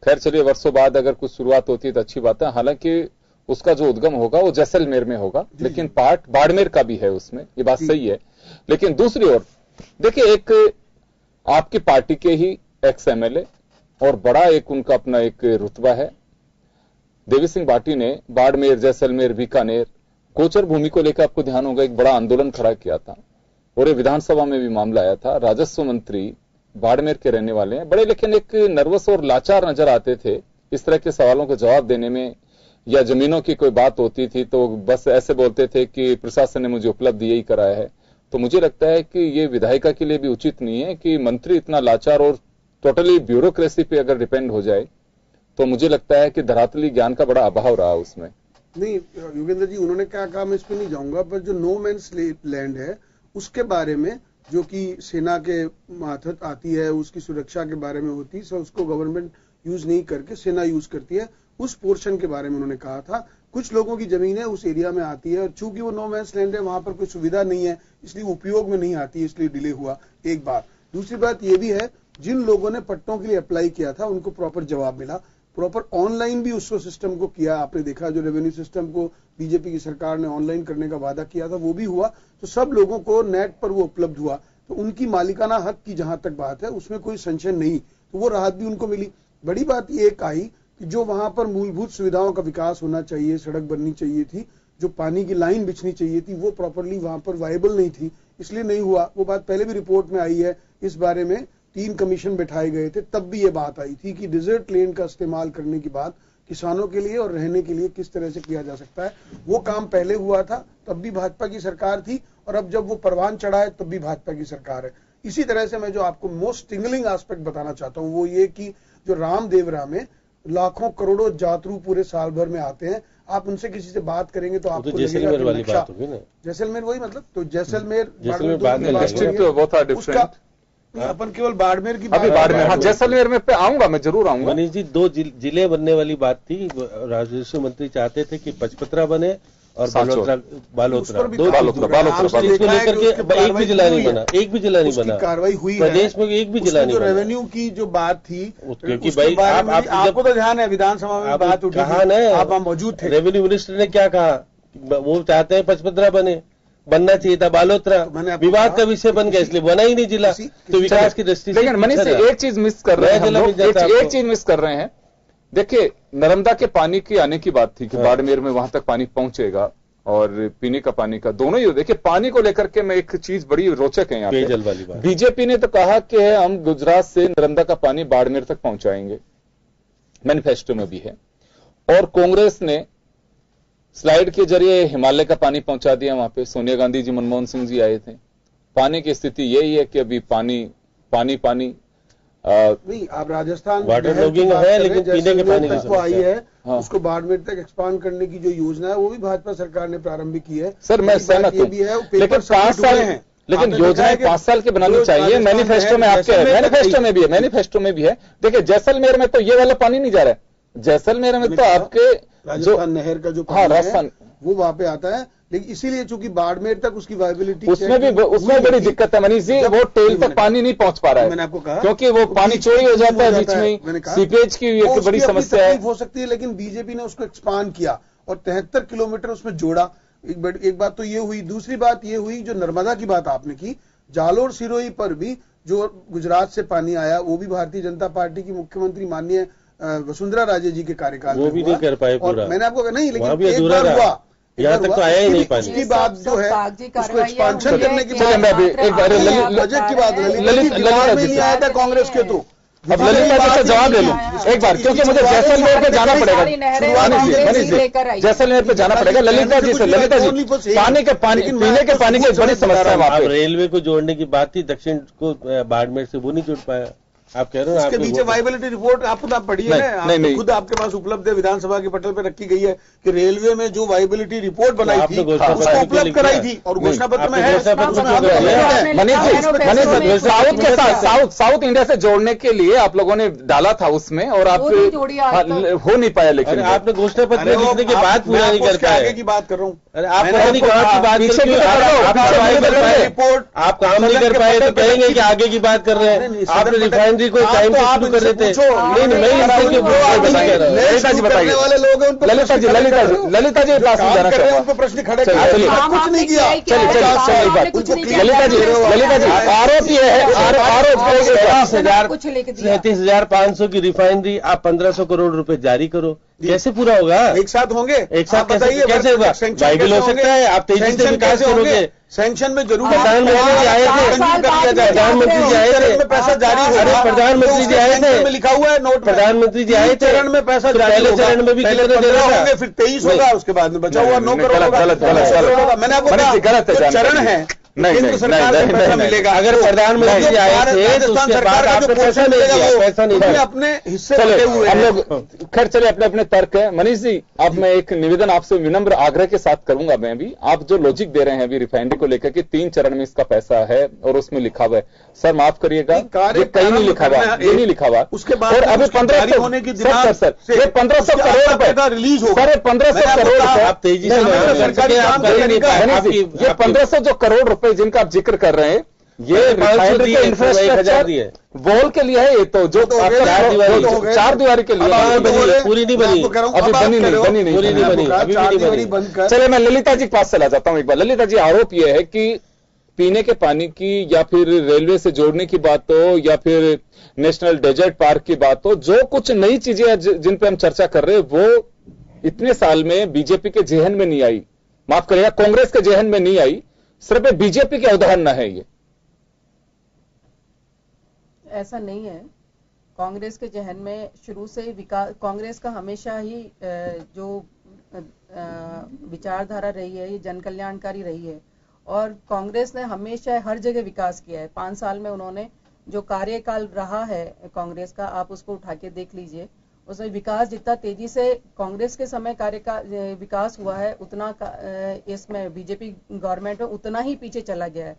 खैर चलिए, वर्षों बाद अगर कुछ शुरुआत होती है तो अच्छी बात है। हालांकि उसका जो उद्गम होगा वो जैसलमेर में होगा, लेकिन पार्ट बाड़मेर का भी है उसमें, ये बात सही है। लेकिन दूसरी ओर देखिए, एक आपकी पार्टी के ही एक्स एमएलए और बड़ा एक उनका अपना एक रुतबा है, देवी सिंह भाटी ने बाड़मेर, जैसलमेर, बीकानेर गोचर भूमि को लेकर आपको ध्यान होगा एक बड़ा आंदोलन खड़ा किया था और ये विधानसभा में भी मामला आया था। राजस्व मंत्री बाड़मेर के रहने वाले हैं, बड़े लेकिन एक नर्वस और लाचार नजर आते थे इस तरह के सवालों के जवाब देने में, या जमीनों की कोई बात होती थी तो बस ऐसे बोलते थे कि प्रशासन ने मुझे उपलब्ध यही कराया है। तो मुझे लगता है कि ये विधायिका के लिए भी उचित नहीं है कि मंत्री इतना लाचार और टोटली ब्यूरोक्रेसी पे अगर डिपेंड हो जाए, तो मुझे लगता है कि धरातली ज्ञान का बड़ा अभाव रहा उसमें। नहीं योगेंद्र जी, उन्होंने क्या कहा मैं इस पे नहीं जाऊंगा, पर जो नो मैंस लैंड है उसके बारे में, जो कि सेना के मातहत आती है, उसकी सुरक्षा के बारे में होती है, उसको गवर्नमेंट यूज नहीं करके सेना यूज करती है, उस पोर्शन के बारे में उन्होंने कहा था। कुछ लोगों की जमीन है उस एरिया में आती है और चूंकि वो नो मैंस लैंड है, वहां पर कोई सुविधा नहीं है, इसलिए उपयोग में नहीं आती, इसलिए डिले हुआ। एक बात। दूसरी बात ये भी है, जिन लोगों ने पट्टों के लिए अप्लाई किया था उनको प्रॉपर जवाब मिला, प्रॉपर ऑनलाइन भी उस सिस्टम को किया। आपने देखा जो रेवेन्यू सिस्टम को बीजेपी की सरकार ने ऑनलाइन करने का वादा किया था वो भी हुआ, तो सब लोगों को नेट पर वो उपलब्ध हुआ। तो उनकी मालिकाना हक की जहां तक बात है उसमें कोई संशय नहीं, तो वो राहत भी उनको मिली। बड़ी बात ये आई कि जो वहां पर मूलभूत सुविधाओं का विकास होना चाहिए, सड़क बननी चाहिए थी, जो पानी की लाइन बिछनी चाहिए थी, वो प्रॉपरली वहां पर वायबल नहीं थी, इसलिए नहीं हुआ। वो बात पहले भी रिपोर्ट में आई है, इस बारे में 3 कमीशन बैठाए गए थे, तब भी ये बात आई थी कि डिजर्ट लैंड का इस्तेमाल करने की बात किसानों के लिए और रहने के लिए किस तरह से किया जा सकता है। वो काम पहले हुआ था, तब भी भाजपा की सरकार थी, और अब जब वो परवान चढ़ा है तब भी भाजपा की सरकार है। इसी तरह से मैं जो आपको मोस्ट स्टिंगलिंग एस्पेक्ट बताना चाहता हूं वो ये कि जो रामदेवरा में लाखों करोड़ों यात्रु पूरे साल भर में आते हैं, आप उनसे किसी से बात करेंगे तो आपको जैसलमेर वाली बात होगी ना, जैसलमेर वही मतलब, तो जैसलमेर उसका अपन केवल बाड़मेर की अभी बाड़मेर, हाँ जैसलमेर में पे आऊंगा, मैं जरूर आऊंगा। मनीष जी, 2 जिले बनने वाली बात थी। राजस्व मंत्री चाहते थे कि पचपत्रा बने और बालोतरा इसको लेकर के एक भी जिला नहीं बना, एक भी जिला नहीं बना। कार्रवाई हुई प्रदेश में एक भी जिला नहीं बना। रेवेन्यू की जो बात थी, क्योंकि भाई आपको तो ध्यान है विधानसभा में बात उठी, कहा ना, आप मौजूद थे। रेवेन्यू मिनिस्टर ने क्या कहा, वो चाहते हैं पचपत्रा बने, बनना चाहिए था बालोतरा, विवाद का विषय बन गया इसलिए बना ही नहीं जिला। तो विकास की दृष्टि से लेकिन मनीष से एक चीज मिस कर रहे हैं, एक चीज मिस कर रहे हैं। देखिए, नर्मदा के पानी की आने की बात थी कि बाड़मेर में वहां तक पानी पहुंचेगा और पीने का पानी का दोनों ही। देखिए, पानी को लेकर के मैं एक चीज बड़ी रोचक है यहाँ पे, पेयजल वाली बात। बीजेपी ने तो कहा कि हम गुजरात से नर्मदा का पानी बाड़मेर तक पहुंचाएंगे, मैनिफेस्टो में भी है। और कांग्रेस ने स्लाइड के जरिए हिमालय का पानी पहुंचा दिया वहां पे। सोनिया गांधी जी, मनमोहन सिंह जी आए थे। पानी की स्थिति यही है कि अभी पानी नहीं, आप राजस्थान वाटर लॉगिंग है, लेकिन पीने के पानी को आई है, उसको बाड़मेर तक एक्सपांड करने की जो योजना है वो भी भाजपा सरकार ने प्रारंभ की है। सर मैं सहमत हूं, लेकिन 5 साल है, लेकिन योजनाएं 5 साल की बनानी चाहिए। मैनिफेस्टो में आपके मैनिफेस्टो में भी है। देखिए, जैसलमेर में तो ये वाला पानी नहीं जा रहा है, जैसलमेर में तो आपके राजस्थान नहर का जो पानी है वो वहां पे आता है, लेकिन इसीलिए चूंकि बाड़मेर तक उसकी वायबिलिटी उसमें बड़ी दिक्कत है मनीष जी, वो टेल तक पानी नहीं पहुंच पा रहा है। मैंने आपको कहा क्योंकि वो पानी चोरी हो जाता है बीच में, सीपेज की एक बड़ी समस्या है, हो सकती है। लेकिन बीजेपी ने उसको एक्सपांड किया और 73 किलोमीटर उसमें जोड़ा। एक बात तो ये हुई। दूसरी बात ये हुई, जो नर्मदा की बात आपने की, जालोर सिरोही पर भी जो गुजरात से पानी आया वो भी भारतीय जनता पार्टी की मुख्यमंत्री माननीय वसुंधरा राजे जी के कार्यकाल में वो भी नहीं कर पाए पूरा। मैंने आपको कहा नहीं, लेकिन एक बार हुआ, यहाँ तक तो आया ही नहीं पानी। उसकी बात जो है उसको एक्सपांशन करने की चलिए मैं अभी एक बार बजट की बात ललित नहीं आया था कांग्रेस के, तो अब ललिता जी से जवाब ले लूं एक बार, क्योंकि मुझे जैसलमेर पे जाना पड़ेगा। जैसलमेर पे जाना पड़ेगा ललिता जी से। ललिता जी, पीने के पानी की बड़ी समस्या है वहां पे। रेलवे को जोड़ने की बात थी, दक्षिण को बाड़मेर से वो नहीं जुड़ पाया। आप कह रहे हो इसके पीछे वाइबिलिटी रिपोर्ट आप पढ़िए ना, खुद आपके पास उपलब्ध है, विधानसभा के पटल पे रखी गई है कि रेलवे में जो वाइबिलिटी रिपोर्ट बनाई थी उसको उपलब्ध कराई थी और घोषणा पत्र में है। साउथ इंडिया से जोड़ने के लिए आप लोगों ने डाला था उसमें और आप हो नहीं पाया, लेकिन आपने घोषणा पत्र लिखने के बाद पूरा नहीं कर पाए। आगे की बात कर रहा हूँ, आप रिपोर्ट आप काम नहीं कर पाए तो कहेंगे कि आगे की बात कर रहे हैं। आपने रिफाइनरी को टाइम पे शुरू कर रहे थे। ललिता जी बताइए, ललिता जी उनको प्रश्न खड़े कुछ नहीं किया। ललिता जी आरोप ये है, आरोप 37,500 की रिफाइनरी आप 1,500 करोड़ रुपए जारी करो, कैसे पूरा होगा? एक साथ होंगे, एक साथ कैसे होगा? वाइबल हो सकता है, आप तेजी से विकास करोगे। सैंक्शन में जरूर प्रधानमंत्री जी आए थे, प्रधानमंत्री जी आए थे, पैसा जारी हो रहा है, प्रधानमंत्री जी आए थे, लिखा हुआ है नोट, प्रधानमंत्री जी आए थे, चरण में पैसा पहले चरण में भी कितने देना होंगे, फिर 23 होगा, उसके बाद में बचा हुआ 9 करोड़ होगा। मैंने आपको कहा चरण है, केंद्र सरकार से पैसा मिलेगा। अगर प्रधानमंत्री जी आए थे तो उसके बाद आपको पैसा नहीं दिया, पैसा नहीं दिया, अपने हिस्से लगे हुए हम लोग। खैर चले अपने अपने तर्क है। मनीष जी, अब मैं एक निवेदन आपसे विनम्र आग्रह के साथ करूंगा। मैं भी आप जो लॉजिक दे रहे हैं अभी रिफाइनरी को लेकर कि 3 चरण में इसका पैसा है और उसमें लिखा हुआ है, सर माफ करिएगा, ये कहीं नहीं लिखा हुआ, ये नहीं लिखा हुआ। उसके बाद और अभी 1500 होने की सर ये 1500 करोड़ रुपए रिलीज होगा, सर 1500 करोड़ रुपए आप तेजी से सरकारी ये 1500 जो करोड़ रुपए जिनका आप जिक्र कर रहे हैं, ये रिफाइनरी के इंफ्रास्ट्रक्चर वॉल के लिए है। ये तो जो 4 दीवारी के लिए पूरी नहीं बनी, अभी बनी नहीं। चले मैं ललिता जी के पास चला जाता हूं एक बार। ललिता जी, आरोप यह है कि पीने के पानी की या फिर रेलवे से जोड़ने की बात हो या फिर नेशनल डेजर्ट पार्क की बात हो, जो कुछ नई चीजें जिन पे हम चर्चा कर रहे हैं वो इतने साल में बीजेपी के जेहन में नहीं आई, माफ करिएगा कांग्रेस के जेहन में नहीं आई, सिर्फ बीजेपी की अवधारणा है ये। ऐसा नहीं है, कांग्रेस के जहन में शुरू से विकास, कांग्रेस का हमेशा ही जो विचारधारा रही है ये जन कल्याणकारी रही है और कांग्रेस ने हमेशा हर जगह विकास किया है। 5 साल में उन्होंने जो कार्यकाल रहा है कांग्रेस का, आप उसको उठा के देख लीजिए, उसमें विकास जितना तेजी से कांग्रेस के समय कार्यकाल विकास हुआ है उतना इसमें बीजेपी गवर्नमेंट में उतना ही पीछे चला गया है,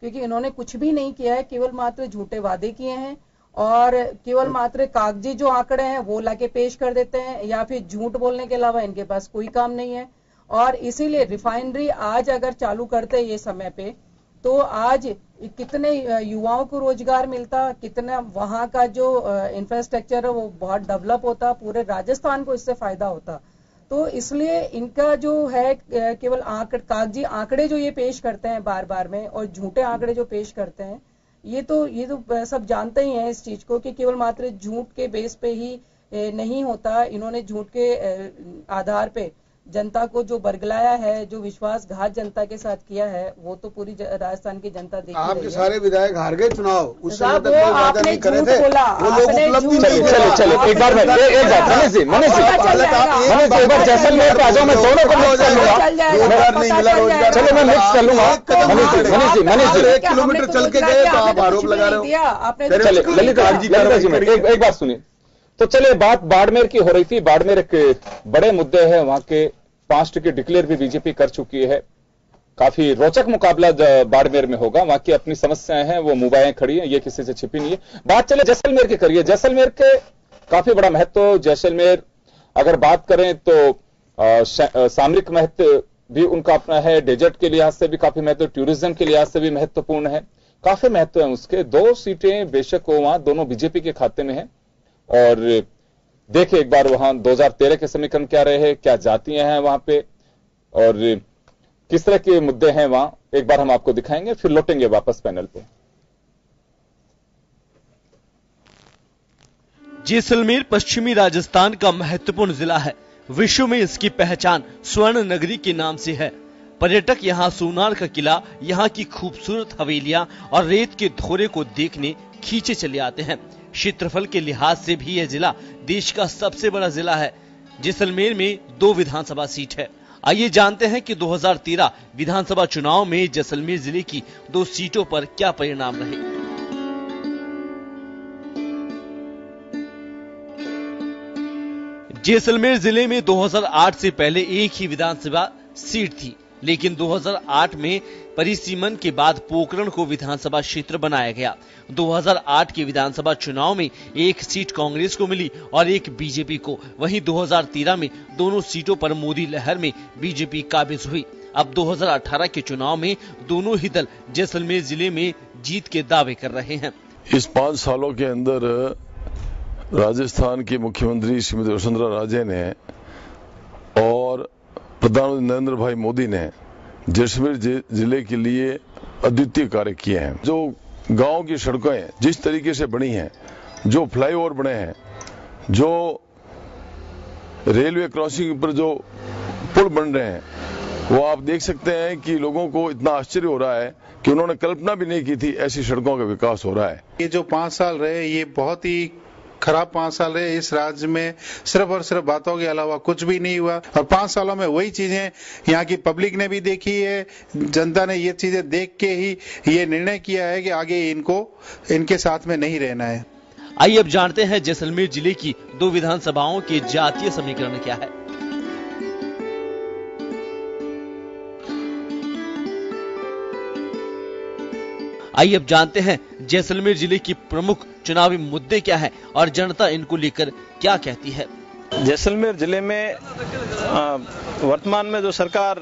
क्योंकि इन्होंने कुछ भी नहीं किया है, केवल मात्र झूठे वादे किए हैं और केवल मात्र कागजी जो आंकड़े हैं वो लाके पेश कर देते हैं या फिर झूठ बोलने के अलावा इनके पास कोई काम नहीं है। और इसीलिए रिफाइनरी आज अगर चालू करते ये समय पे तो आज कितने युवाओं को रोजगार मिलता, कितना वहां का जो इंफ्रास्ट्रक्चर है वो बहुत डेवलप होता, पूरे राजस्थान को इससे फायदा होता। तो इसलिए इनका जो है केवल कागजी आंकड़े जो ये पेश करते हैं बार बार में और झूठे आंकड़े जो पेश करते हैं, ये तो सब जानते ही हैं इस चीज को कि केवल मात्र झूठ के बेस पे ही नहीं होता। इन्होंने झूठ के आधार पे जनता को जो बरगलाया है, जो विश्वासघात जनता के साथ किया है, वो तो पूरी राजस्थान की जनता देख रही है। आपके सारे विधायक हार गए चुनाव, उस समय तक वो आपने झूठ बोला, चलो एक बार मनीष जी एक बार जैसलमेर पे आ जाओ, मैं दोनों को मिक्स कर लूंगा, नहीं मिला रोजगार, चलो मैं मिक्स कर लूंगा। मनीष जी 1 किलोमीटर चल के गए तो आप आरोप लगा रहे हो। चलिए ललिता जी एक बात सुनिए। तो चलिए बात बाड़मेर की हो रही थी, बाड़मेर एक बड़े मुद्दे है, वहां के 5 टिकट डिक्लेयर भी बीजेपी कर चुकी है। काफी रोचक मुकाबला बाड़मेर में होगा, वहां की अपनी समस्याएं हैं, वो मुबाएं खड़ी हैं, ये किसी से छिपी नहीं है। बात चले जैसलमेर की करिए। जैसलमेर के काफी बड़ा महत्व, जैसलमेर अगर बात करें तो सामरिक महत्व भी उनका अपना है, डेजर्ट के लिहाज से भी काफी महत्व, टूरिज्म के लिहाज से भी महत्वपूर्ण है, काफी महत्व है उसके। 2 सीटें बेशक वो वहां दोनों बीजेपी के खाते में है। और देखिए एक बार वहां 2013 के समीकरण क्या रहे हैं, क्या जातियां हैं वहां पे और किस तरह के मुद्दे हैं वहां, एक बार हम आपको दिखाएंगे, फिर लौटेंगे वापस पैनल पे। जैसलमेर पश्चिमी राजस्थान का महत्वपूर्ण जिला है। विश्व में इसकी पहचान स्वर्ण नगरी के नाम से है। पर्यटक यहाँ सोनार का किला, यहाँ की खूबसूरत हवेलियां और रेत के धोरे को देखने खींचे चले आते हैं। क्षेत्रफल के लिहाज से भी यह जिला देश का सबसे बड़ा जिला है। जैसलमेर में 2 विधानसभा सीट है। आइए जानते हैं कि 2013 विधानसभा चुनाव में जैसलमेर जिले की 2 सीटों पर क्या परिणाम रहे। जैसलमेर जिले में 2008 से पहले एक ही विधानसभा सीट थी, लेकिन 2008 में परिसीमन के बाद पोकरण को विधानसभा क्षेत्र बनाया गया। 2008 के विधानसभा चुनाव में एक सीट कांग्रेस को मिली और एक बीजेपी को। वहीं 2013 में दोनों सीटों पर मोदी लहर में बीजेपी काबिज हुई। अब 2018 के चुनाव में दोनों ही दल जैसलमेर जिले में जीत के दावे कर रहे हैं। इस 5 सालों के अंदर राजस्थान की मुख्यमंत्री श्रीमती वसुंधरा राजे ने और प्रधानमंत्री नरेंद्र भाई मोदी ने जैसलमेर जिले के लिए अद्वितीय कार्य किए हैं। जो गांव की सड़कें जिस तरीके से बनी हैं, जो फ्लाईओवर बने हैं, जो रेलवे क्रॉसिंग पर जो पुल बन रहे हैं, वो आप देख सकते हैं कि लोगों को इतना आश्चर्य हो रहा है कि उन्होंने कल्पना भी नहीं की थी ऐसी सड़कों का विकास हो रहा है। ये जो 5 साल रहे, ये बहुत ही खराब 5 साल रहे। इस राज्य में सिर्फ और सिर्फ बातों के अलावा कुछ भी नहीं हुआ और 5 सालों में वही चीजें यहाँ की पब्लिक ने भी देखी है। जनता ने ये चीजें देख के ही ये निर्णय किया है कि आगे इनके साथ में नहीं रहना है। आइए अब जानते हैं जैसलमेर जिले की 2 विधानसभाओं के जातीय समीकरण क्या है। आइए अब जानते हैं जैसलमेर जिले की प्रमुख चुनावी मुद्दे क्या है और जनता इनको लेकर क्या कहती है। जैसलमेर जिले में वर्तमान में जो सरकार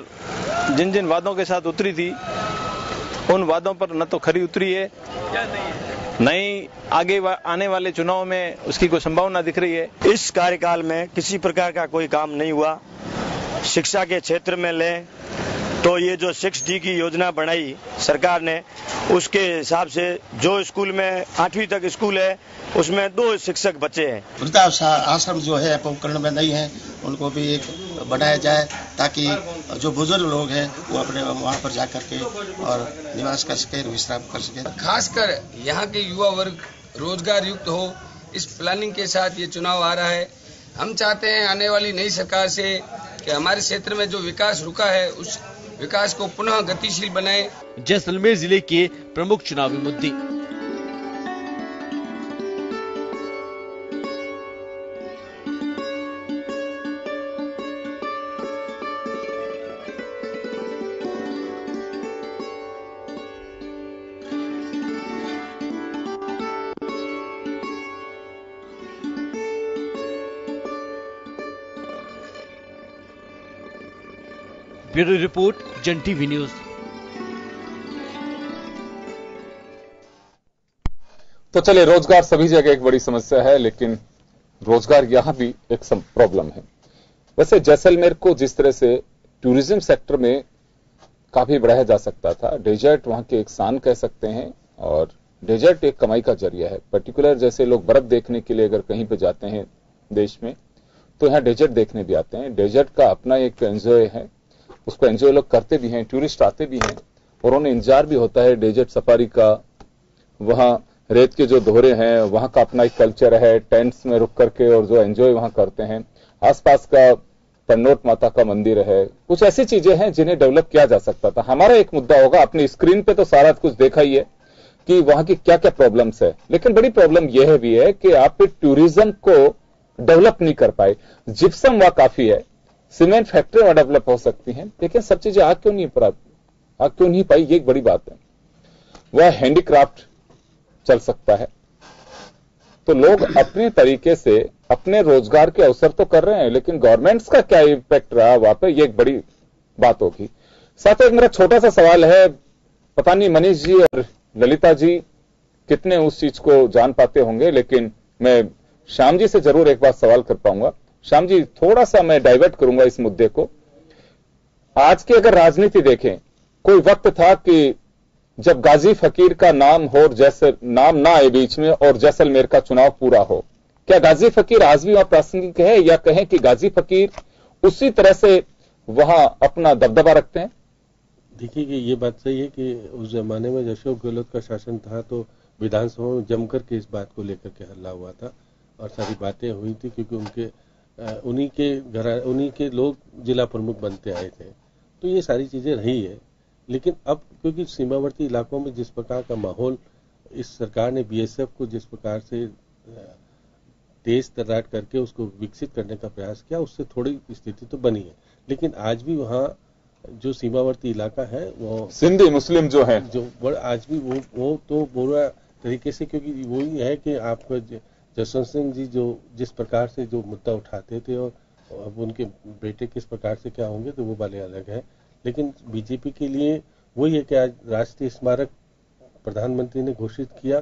जिन जिन वादों के साथ उतरी थी, उन वादों पर न तो खरी उतरी है, नहीं आगे आने वाले चुनाव में उसकी कोई संभावना दिख रही है। इस कार्यकाल में किसी प्रकार का कोई काम नहीं हुआ। शिक्षा के क्षेत्र में लें तो ये जो 6D की योजना बनाई सरकार ने, उसके हिसाब से जो स्कूल में 8वीं तक स्कूल है उसमें 2 शिक्षक बचे हैं। वृद्धाश्रम जो है पोकरण में नहीं है, उनको भी एक बनाया जाए ताकि जो बुजुर्ग लोग हैं वो अपने वहाँ पर जाकर के और निवास कर सके, विश्राम कर सके। खासकर यहाँ के युवा वर्ग रोजगार युक्त हो, इस प्लानिंग के साथ ये चुनाव आ रहा है। हम चाहते हैं आने वाली नई सरकार से कि हमारे क्षेत्र में जो विकास रुका है उस विकास को पुनः गतिशील बनाए। जैसलमेर जिले के प्रमुख चुनावी मुद्दे। ब्यूरो रिपोर्ट, जन टीवी न्यूज। तो चलिए, रोजगार सभी जगह एक बड़ी समस्या है, लेकिन रोजगार यहां भी एक प्रॉब्लम है। वैसे जैसलमेर को जिस तरह से टूरिज्म सेक्टर में काफी बढ़ाया जा सकता था, डेजर्ट वहां के एक शान कह सकते हैं और डेजर्ट एक कमाई का जरिया है। पर्टिकुलर जैसे लोग बर्फ देखने के लिए अगर कहीं पे जाते हैं देश में, तो यहाँ डेजर्ट देखने भी आते हैं। डेजर्ट का अपना एक एंजॉय है, उसको एंजॉय लोग करते भी हैं, टूरिस्ट आते भी हैं और उन्हें इंतजार भी होता है डेजर्ट सफारी का। वहां रेत के जो दोहरे हैं, वहां का अपना एक कल्चर है, टेंट्स में रुक करके और जो एंजॉय वहां करते हैं। आसपास का तन्नोट माता का मंदिर है, कुछ ऐसी चीजें हैं जिन्हें डेवलप किया जा सकता था। हमारा एक मुद्दा होगा, अपनी स्क्रीन पे तो सारा कुछ देखा ही है कि वहां की क्या क्या प्रॉब्लम्स है, लेकिन बड़ी प्रॉब्लम यह भी है कि आप टूरिज्म को डेवलप नहीं कर पाए। जिप्सम वहां काफी है, सीमेंट फैक्ट्री वहां डेवलप हो सकती हैं, लेकिन सब चीजें आ क्यों नहीं पाई, ये एक बड़ी बात है। वह हैंडीक्राफ्ट चल सकता है, तो लोग अपने तरीके से अपने रोजगार के अवसर तो कर रहे हैं, लेकिन गवर्नमेंट्स का क्या इम्पैक्ट रहा वहां पे, ये एक बड़ी बात होगी। साथ ही मेरा छोटा सा सवाल है, पता नहीं मनीष जी और ललिता जी कितने उस चीज को जान पाते होंगे, लेकिन मैं श्याम जी से जरूर एक बार सवाल कर पाऊंगा। श्याम जी, थोड़ा सा मैं डाइवर्ट करूंगा इस मुद्दे को। आज की अगर राजनीति देखें, कोई वक्त था कि जब गाजी फकीर का नाम हो और नाम ना आए बीच में और जैसलमेर का चुनाव पूरा हो, क्या गाजी फकीर आज भी वहां प्रासंगिक है, या कहें कि गाजी फकीर उसी तरह से वहां अपना दबदबा रखते हैं? देखिए कि ये बात सही है कि उस जमाने में अशोक गहलोत का शासन था तो विधानसभा में जमकर के इस बात को लेकर के हल्ला हुआ था और सारी बातें हुई थी, क्योंकि उन्हीं के लोग जिला प्रमुख बनते आए थे, तो ये सारी चीजें रही है। लेकिन अब क्योंकि सीमावर्ती इलाकों में जिस प्रकार का माहौल, इस सरकार ने बीएसएफ को जिस प्रकार से तेज तर्राट करके उसको विकसित करने का प्रयास किया, उससे थोड़ी स्थिति तो बनी है। लेकिन आज भी वहाँ जो सीमावर्ती इलाका है वो सिंधी मुस्लिम जो है, जो आज भी वो तो बुरा तरीके से, क्योंकि वही है कि आपको जसवंत सिंह जी जो जिस प्रकार से जो मुद्दा उठाते थे और अब उनके बेटे किस प्रकार से क्या होंगे तो वो वाले अलग है। लेकिन बीजेपी के लिए वही है कि आज राष्ट्रीय स्मारक प्रधानमंत्री ने घोषित किया,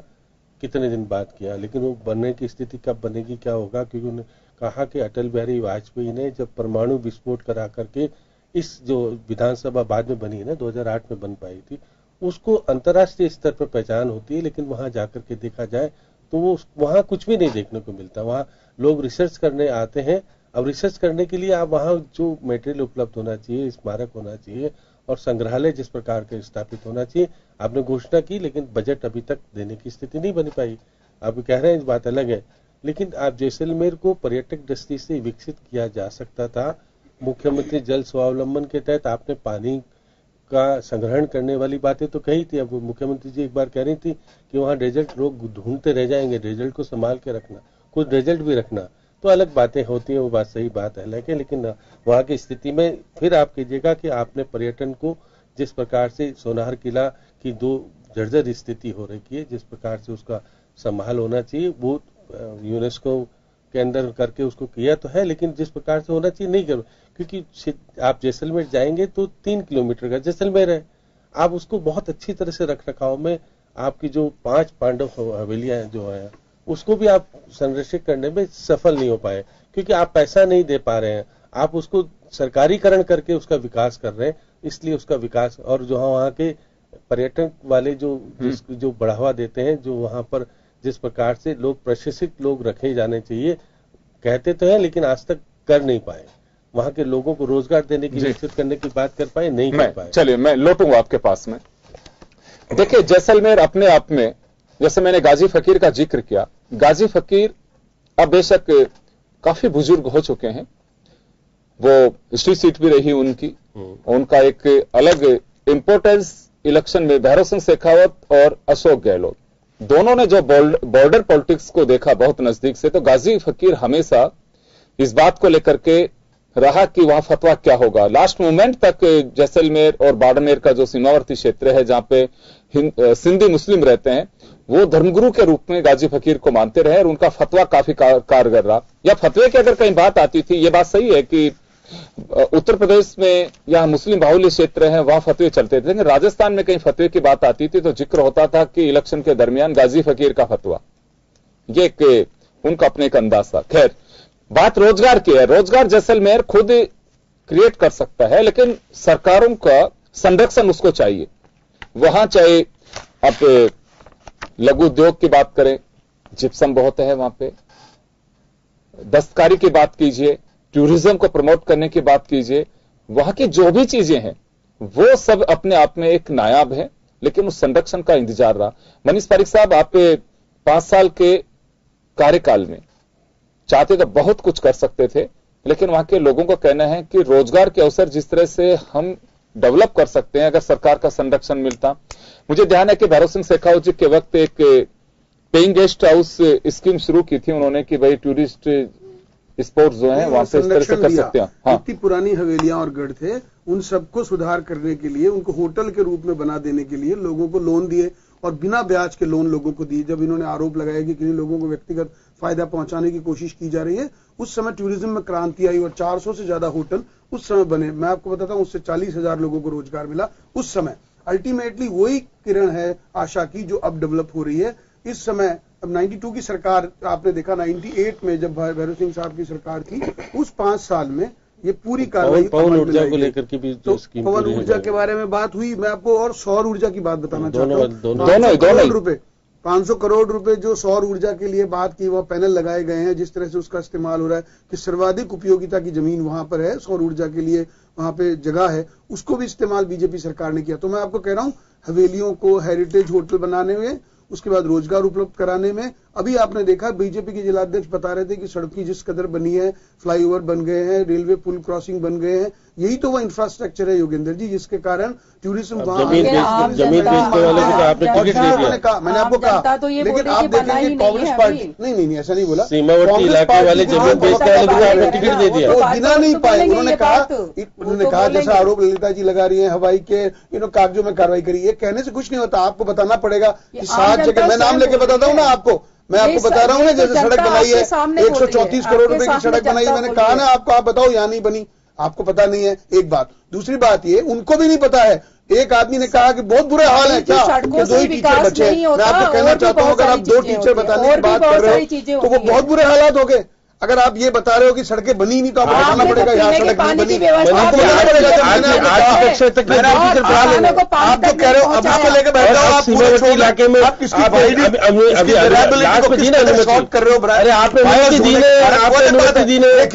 कितने दिन बाद किया, लेकिन वो बनने की स्थिति कब बनेगी, क्या होगा, क्योंकि उन्होंने कहा कि अटल बिहारी वाजपेयी ने जब परमाणु विस्फोट करा करके इस जो विधानसभा बाद में बनी है ना 2008 में बन पाई थी, उसको अंतर्राष्ट्रीय स्तर पर पहचान होती है, लेकिन वहां जाकर के देखा जाए तो वो वहां कुछ भी नहीं देखने को मिलता। वहां लोग रिसर्च करने आते हैं, अब रिसर्च करने के लिए आप वहां जो मटेरियल उपलब्ध होना चाहिए, स्मारक होना चाहिए और संग्रहालय जिस प्रकार के स्थापित होना चाहिए, आपने घोषणा की लेकिन बजट अभी तक देने की स्थिति नहीं बन पाई। आप कह रहे हैं इस बात अलग है, लेकिन आप जैसलमेर को पर्यटक दृष्टि से विकसित किया जा सकता था। मुख्यमंत्री जल स्वावलंबन के तहत आपने पानी का संग्रहण करने वाली बातें तो कही थी। अब मुख्यमंत्री जी एक बार कह रही थी कि वहां रिजल्ट लोग ढूंढते रह जाएंगे, रिजल्ट को संभाल के रखना, कुछ रिजल्ट भी रखना, तो अलग बातें होती हैं, वो बात सही बात है। लेकिन वहां की स्थिति में फिर आप कीजिएगा कि आपने पर्यटन को जिस प्रकार से सोनार किला की दो जर्जर स्थिति हो रही है, जिस प्रकार से उसका संभाल होना चाहिए, वो यूनेस्को के अंदर करके उसको किया तो है, लेकिन जिस प्रकार से होना चाहिए नहीं करो, क्योंकि आप जैसलमेर जाएंगे तो 3 किलोमीटर का जैसलमेर है, आप उसको बहुत अच्छी तरह से रख रखाव में आपकी जो 5 पांडव हवेलियां जो है उसको भी आप संरक्षित करने में सफल नहीं हो पाए, क्योंकि आप पैसा नहीं दे पा रहे हैं, आप उसको सरकारीकरण करके उसका विकास कर रहे हैं, इसलिए उसका विकास और जो वहाँ के पर्यटन वाले जो बढ़ावा देते हैं, जो वहाँ पर जिस प्रकार से लोग प्रशिक्षित लोग रखे जाने चाहिए कहते तो है, लेकिन आज तक कर नहीं पाए, वहां के लोगों को रोजगार देने की विकसित करने की बात कर पाए नहीं कर पाए। चलिए मैं लौटूंगा आपके पास में। देखिए जैसलमेर अपने आप में, जैसे मैंने गाजी फकीर का जिक्र किया, गाजी फकीर अब बेशक काफी बुजुर्ग हो चुके हैं, वो हिस्ट्री सीट भी रही उनकी, उनका एक अलग इंपोर्टेंस इलेक्शन में भैरव सिंह शेखावत और अशोक गहलोत दोनों ने जो बॉर्डर पॉलिटिक्स को देखा बहुत नजदीक से, तो गाजी फकीर हमेशा इस बात को लेकर के रहा कि वहां फतवा क्या होगा। लास्ट मोमेंट तक जैसलमेर और बाड़मेर का जो सीमावर्ती क्षेत्र है जहां पे सिंधी मुस्लिम रहते हैं, वो धर्मगुरु के रूप में गाजी फकीर को मानते रहे और उनका फतवा काफी कारगर रहा। या फतवे की अगर कहीं बात आती थी, ये बात सही है कि उत्तर प्रदेश में यहाँ मुस्लिम बाहुल्य क्षेत्र है, वहां फतवे चलते थे, लेकिन राजस्थान में कहीं फतवे की बात आती थी तो जिक्र होता था कि इलेक्शन के दरमियान गाजी फकीर का फतवा, ये एक उनका अपने एक अंदाज था। खैर बात रोजगार की है, रोजगार जैसलमेर खुद क्रिएट कर सकता है, लेकिन सरकारों का संरक्षण उसको चाहिए। वहां चाहे आप लघु उद्योग की बात करें, जिप्सम बहुत है वहां पे, दस्तकारी की बात कीजिए, टूरिज्म को प्रमोट करने की बात कीजिए, वहां की जो भी चीजें हैं वो सब अपने आप में एक नायाब है, लेकिन उस संरक्षण का इंतजार रहा। मनीष पारिक साहब, आप 5 साल के कार्यकाल में चाहते तो बहुत कुछ कर सकते थे, लेकिन वहां के लोगों का कहना है कि रोजगार के अवसर जिस तरह से हम डेवलप कर सकते हैं अगर सरकार का संरक्षण मिलता। मुझे ध्यान है कि भैरव सिंह शेखावत जी के वक्त एक पेइंग गेस्ट हाउस स्कीम शुरू की थी उन्होंने कि भाई टूरिस्ट स्पोर्ट्स जो है वहां पे इस तरह से कर सकते हैं। हाँ, इतनी पुरानी हवेलियां और गढ़ थे, उन सबको सुधार करने के लिए, उनको होटल के रूप में बना देने के लिए लोगों को लोन दिए और बिना ब्याज के लोन लोगों को दिए। जब इन्होंने आरोप लगाया कि किन्हीं लोगों को व्यक्तिगत फायदा पहुंचाने की कोशिश की जा रही है, उस समय टूरिज्म में क्रांति आई और 400 से ज्यादा होटल उस समय बने। मैं आपको बताता हूं, उससे 40,000 लोगों को रोजगार मिला उस समय। अल्टीमेटली वही किरण है आशा की जो अब डेवलप हो रही है इस समय। अब 92 की सरकार आपने देखा, 98 में जब भैरव सिंह साहब की सरकार थी, उस 5 साल में ये पूरी कार्रवाई पवन ऊर्जा को लेकर के भी तो पवन ऊर्जा के बारे में बात हुई। मैं आपको और सौर ऊर्जा की बात बताना चाहता हूँ। 500 करोड़ रुपए जो सौर ऊर्जा के लिए बात की, वह पैनल लगाए गए हैं, जिस तरह से उसका इस्तेमाल हो रहा है कि सर्वाधिक उपयोगिता की जमीन वहां पर है, सौर ऊर्जा के लिए वहां पे जगह है, उसको भी इस्तेमाल बीजेपी सरकार ने किया। तो मैं आपको कह रहा हूं, हवेलियों को हेरिटेज होटल बनाने में, उसके बाद रोजगार उपलब्ध कराने में, अभी आपने देखा बीजेपी के जिलाध्यक्ष बता रहे थे कि सड़क की जिस कदर बनी है, फ्लाईओवर बन गए हैं, रेलवे पुल क्रॉसिंग बन गए हैं, यही तो वो इंफ्रास्ट्रक्चर है योगेंद्र जी, जिसके कारण टूरिज्म वहां जमीन बेचने वाले को आपने टिकट दे दिया। मैंने आपको कहा, लेकिन आप देखेंगे कांग्रेस पार्टी नहीं ऐसा नहीं बोला, सीमावर्ती इलाके वाले जमीन बेचने वाले को आपने टिकट दे दिया। वो गिना नहीं पाए, उन्होंने कहा जैसा आरोप ललिता जी लगा रही है हवाई के कागजों में कार्रवाई करी, ये कहने से कुछ नहीं होता, आपको बताना पड़ेगा कि 7 जगह, मैं नाम लेके बताता हूँ ना आपको, मैं आपको बता रहा हूँ ना, जैसे सड़क बनाई है 134 करोड़ रुपए की सड़क बनाई, मैंने कहा ना आपको, आप बताओ यहाँ नहीं बनी, आपको पता नहीं है, एक बात। दूसरी बात ये उनको भी नहीं पता है, एक आदमी ने कहा कि बहुत बुरे हाल है, क्या 2 ही टीचर बचे, मैं आपको कहना चाहता हूँ अगर आप 2 टीचर बताने की बात कर रहे हो तो वो बहुत बुरे हालात हो गए। अगर आप ये बता रहे हो कि सड़कें बनी नहीं तो आपको बताना पड़ेगा यहाँ सड़क नहीं बनी, आपको बताना पड़ेगा। आप जो कह रहे हो अब आपको लेकर बैठ जाओ, आप सीमावर्ती इलाके में आप किसकी शॉर्ट कर रहे हो, अरे आपने अनुमति दी है, आपने अनुमति दी है,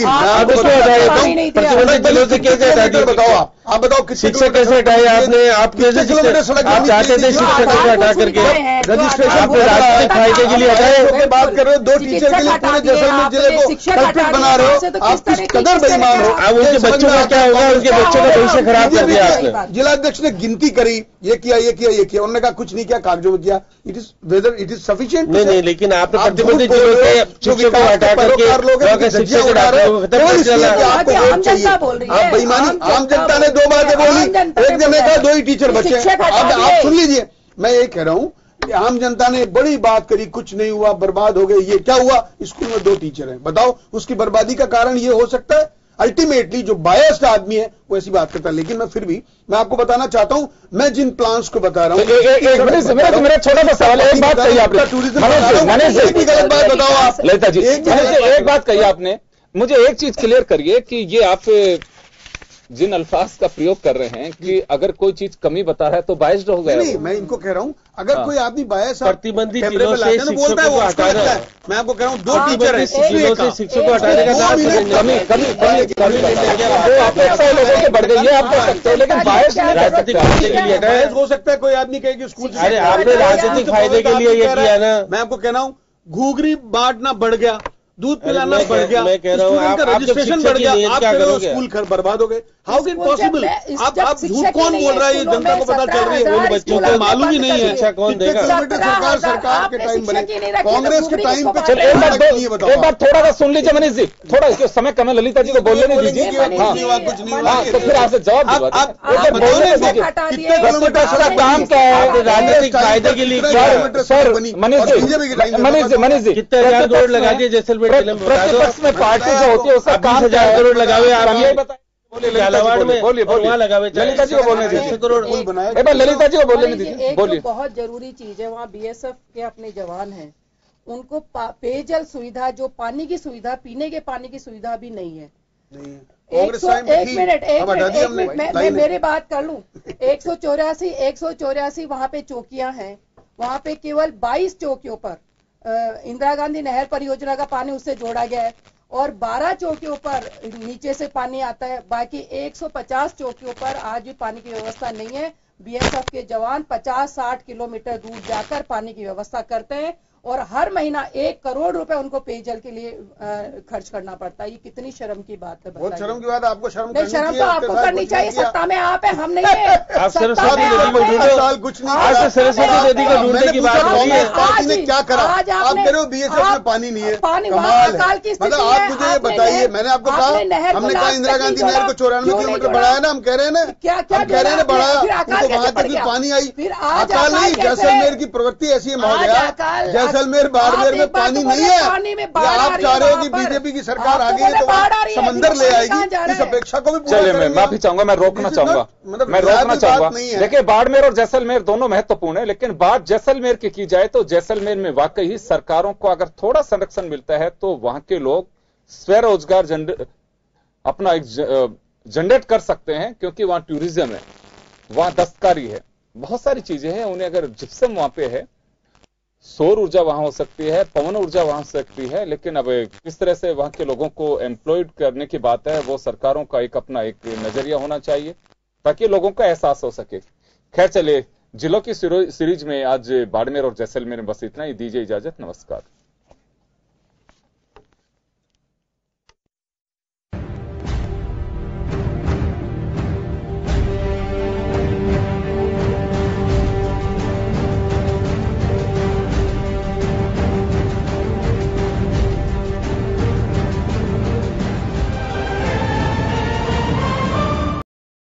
प्रतिबंधित जिलों से कैसे हटा दिया, बताओ आप बताओ शिक्षा कैसे हटाई आपने, आप कैसे सड़क आप चाहते थे शिक्षा को हटा करके रजिस्ट्रेशन राजनीतिक फायदे के लिए हटाए, बात कर रहे हो 2 टीचर के लिए पूरे जैसलमेर जिले को कल्पित बना रहे हो, आप किस कदर बेईमान हो। अब उनके बच्चों का क्या होगा, उनके बच्चों का भविष्य खराब कर दिया आपने। जिलाध्यक्ष ने गिनती करी, ये किया ये किया ये किया, उन्होंने कहा कुछ नहीं किया, कागजों में किया, it is whether it is sufficient नहीं, लेकिन आपने प्रतिबंधित जिलों से शिक्षक को हटा करके शिक्षा को आप बेईमानी, आम जनता ने 2 बातें बोली, एक जने कहा 2 ही टीचर बचे, आप सुन लीजिए, मैं ये कह रहा हूं कि आम जनता ने बड़ी बात करी, कुछ नहीं हुआ, बर्बाद हो गए, ये क्या हुआ, स्कूल में 2 टीचर हैं, बताओ उसकी बर्बादी का कारण ये हो सकता है। अल्टीमेटली जो बायस्ड आदमी है वो ऐसी बात करता है, लेकिन मैं फिर भी मैं आपको बताना चाहता हूं, मैं जिन प्लान्स को बता रहा हूं, मेरा छोटा सा सवाल, एक बात कही आपने, गलत बात बताओ आप ललिता जी, एक बात कही आपने, मुझे एक चीज क्लियर करिए कि ये आप जिन अल्फाज का प्रयोग कर रहे हैं कि अगर कोई चीज कमी बता रहा है तो बायस्ड हो गया। नहीं, मैं इनको कह रहा हूं अगर कोई आदमी बायस प्रतिबंधित जिलों से शिक्षकों को हटाना है, मैं आपको कह रहा हूं 2 टीचर हैं, जिलों से शिक्षकों को हटाने का कमी बढ़ गई है, आप कह सकते हो, लेकिन बायस राजनीतिक फायदे के लिए हटाया हो सकता है, कोई आदमी कहे कि स्कूल, अरे आपने राजनीतिक फायदे के लिए ये किया ना। मैं आपको कहना हूं घूघरी बांटना बढ़ गया, दूध पिलाना बढ़ गया, मैं कह रहा हूं आप रजिस्ट्रेशन बढ़ गया, आप कह रहे हो स्कूल घर बर्बाद हो गए, हाउ कैन पॉसिबल, आप झूठ कौन बोल रहा है, ये जनता को पता चल रही है, उन बच्चों को मालूम ही नहीं है शिक्षा कौन देगा। सरकार के टाइम बने, कांग्रेस के टाइम पे एक बार थोड़ा सा सुन लीजिए मनीष जी, थोड़ा समय कम है, ललिता जी को बोलने नहीं दीजिए, कुछ नहीं, तो फिर आपसे जवाब कितने किलोमीटर सड़क काम क्या है, राजनीतिक फायदे के लिए सर मनीष जी कितने हजार करोड़ लगा दिए जैसलमेर जिले में, प्रतिपक्ष में पार्टी जो होती है उसका काम 20,000 करोड़ लगावे आप ये बताइए, बोलिए वहाँ लगावे, ललिता जी को बोलने दीजिए, ललिता जी को बोलने दीजिए, बोलिए। बहुत जरूरी चीज है, वहाँ बीएसएफ के अपने जवान हैं, उनको पेयजल सुविधा, जो पानी की सुविधा, पीने के पानी की सुविधा भी नहीं है। एक मिनट मैं मेरी बात कर लूं, 184 वहाँ पे चौकियां हैं, वहाँ पे केवल 22 चौकियों पर इंदिरा गांधी नहर परियोजना का पानी उससे जोड़ा गया है और 12 चौकियों पर नीचे से पानी आता है, बाकी 150 चौकियों पर आज भी पानी की व्यवस्था नहीं है। बीएसएफ के जवान 50-60 किलोमीटर दूर जाकर पानी की व्यवस्था करते हैं और हर महीना 1 करोड़ रुपए उनको पेयजल के लिए खर्च करना पड़ता है। ये कितनी शर्म की बात है, बहुत शर्म की बात। आपको शर्म नहीं, शर्म तो आपको करनी चाहिए, सत्ता में आप है, हम नहीं है। आप सरस्वती देवी को ढूंढो, कुछ नहीं, आज सरस्वती देवी को ढूंढने की बात हो रही है। पार्टी ने क्या करा, आप कह रहे हो बीएसएफ में पानी नहीं है, कमाल है। मतलब आप मुझे ये बताइए, मैंने आपको कहा, हमने कहा इंदिरा गांधी नहर को 94 किलोमीटर बढ़ाया ना, हम कह रहे हैं ना, हम कह रहे हैं बढ़ाया, उनको वहां तक भी पानी आई। अकाल नहीं, जैसलमेर की प्रवृत्ति ऐसी है महोदया, जैसलमेर बाड़मेर में पानी नहीं है। आप चाह रहे हो कि बीजेपी की सरकार आ गई है तो समंदर ले आएगी, इस अपेक्षा को भी चलिए मैं माफी चाहूंगा, मैं रोकना चाहूंगा। देखिए बाड़मेर और जैसलमेर दोनों महत्वपूर्ण है, लेकिन बात जैसलमेर की जाए तो जैसलमेर में वाकई ही सरकारों को अगर थोड़ा संरक्षण मिलता है तो वहां के लोग स्वरोजगार अपना एक जनरेट कर सकते हैं, क्योंकि वहां टूरिज्म है, वहां दस्तकारी है, बहुत सारी चीजें हैं। उन्हें अगर जिप्सम वहां पे है, सौर ऊर्जा वहां हो सकती है, पवन ऊर्जा वहां हो सकती है, लेकिन अब किस तरह से वहां के लोगों को एम्प्लॉयड करने की बात है, वो सरकारों का एक अपना एक नजरिया होना चाहिए ताकि लोगों का एहसास हो सके। खैर चलिए, जिलों की सीरीज में आज बाड़मेर और जैसलमेर में बस इतना ही, दीजिए इजाजत, नमस्कार।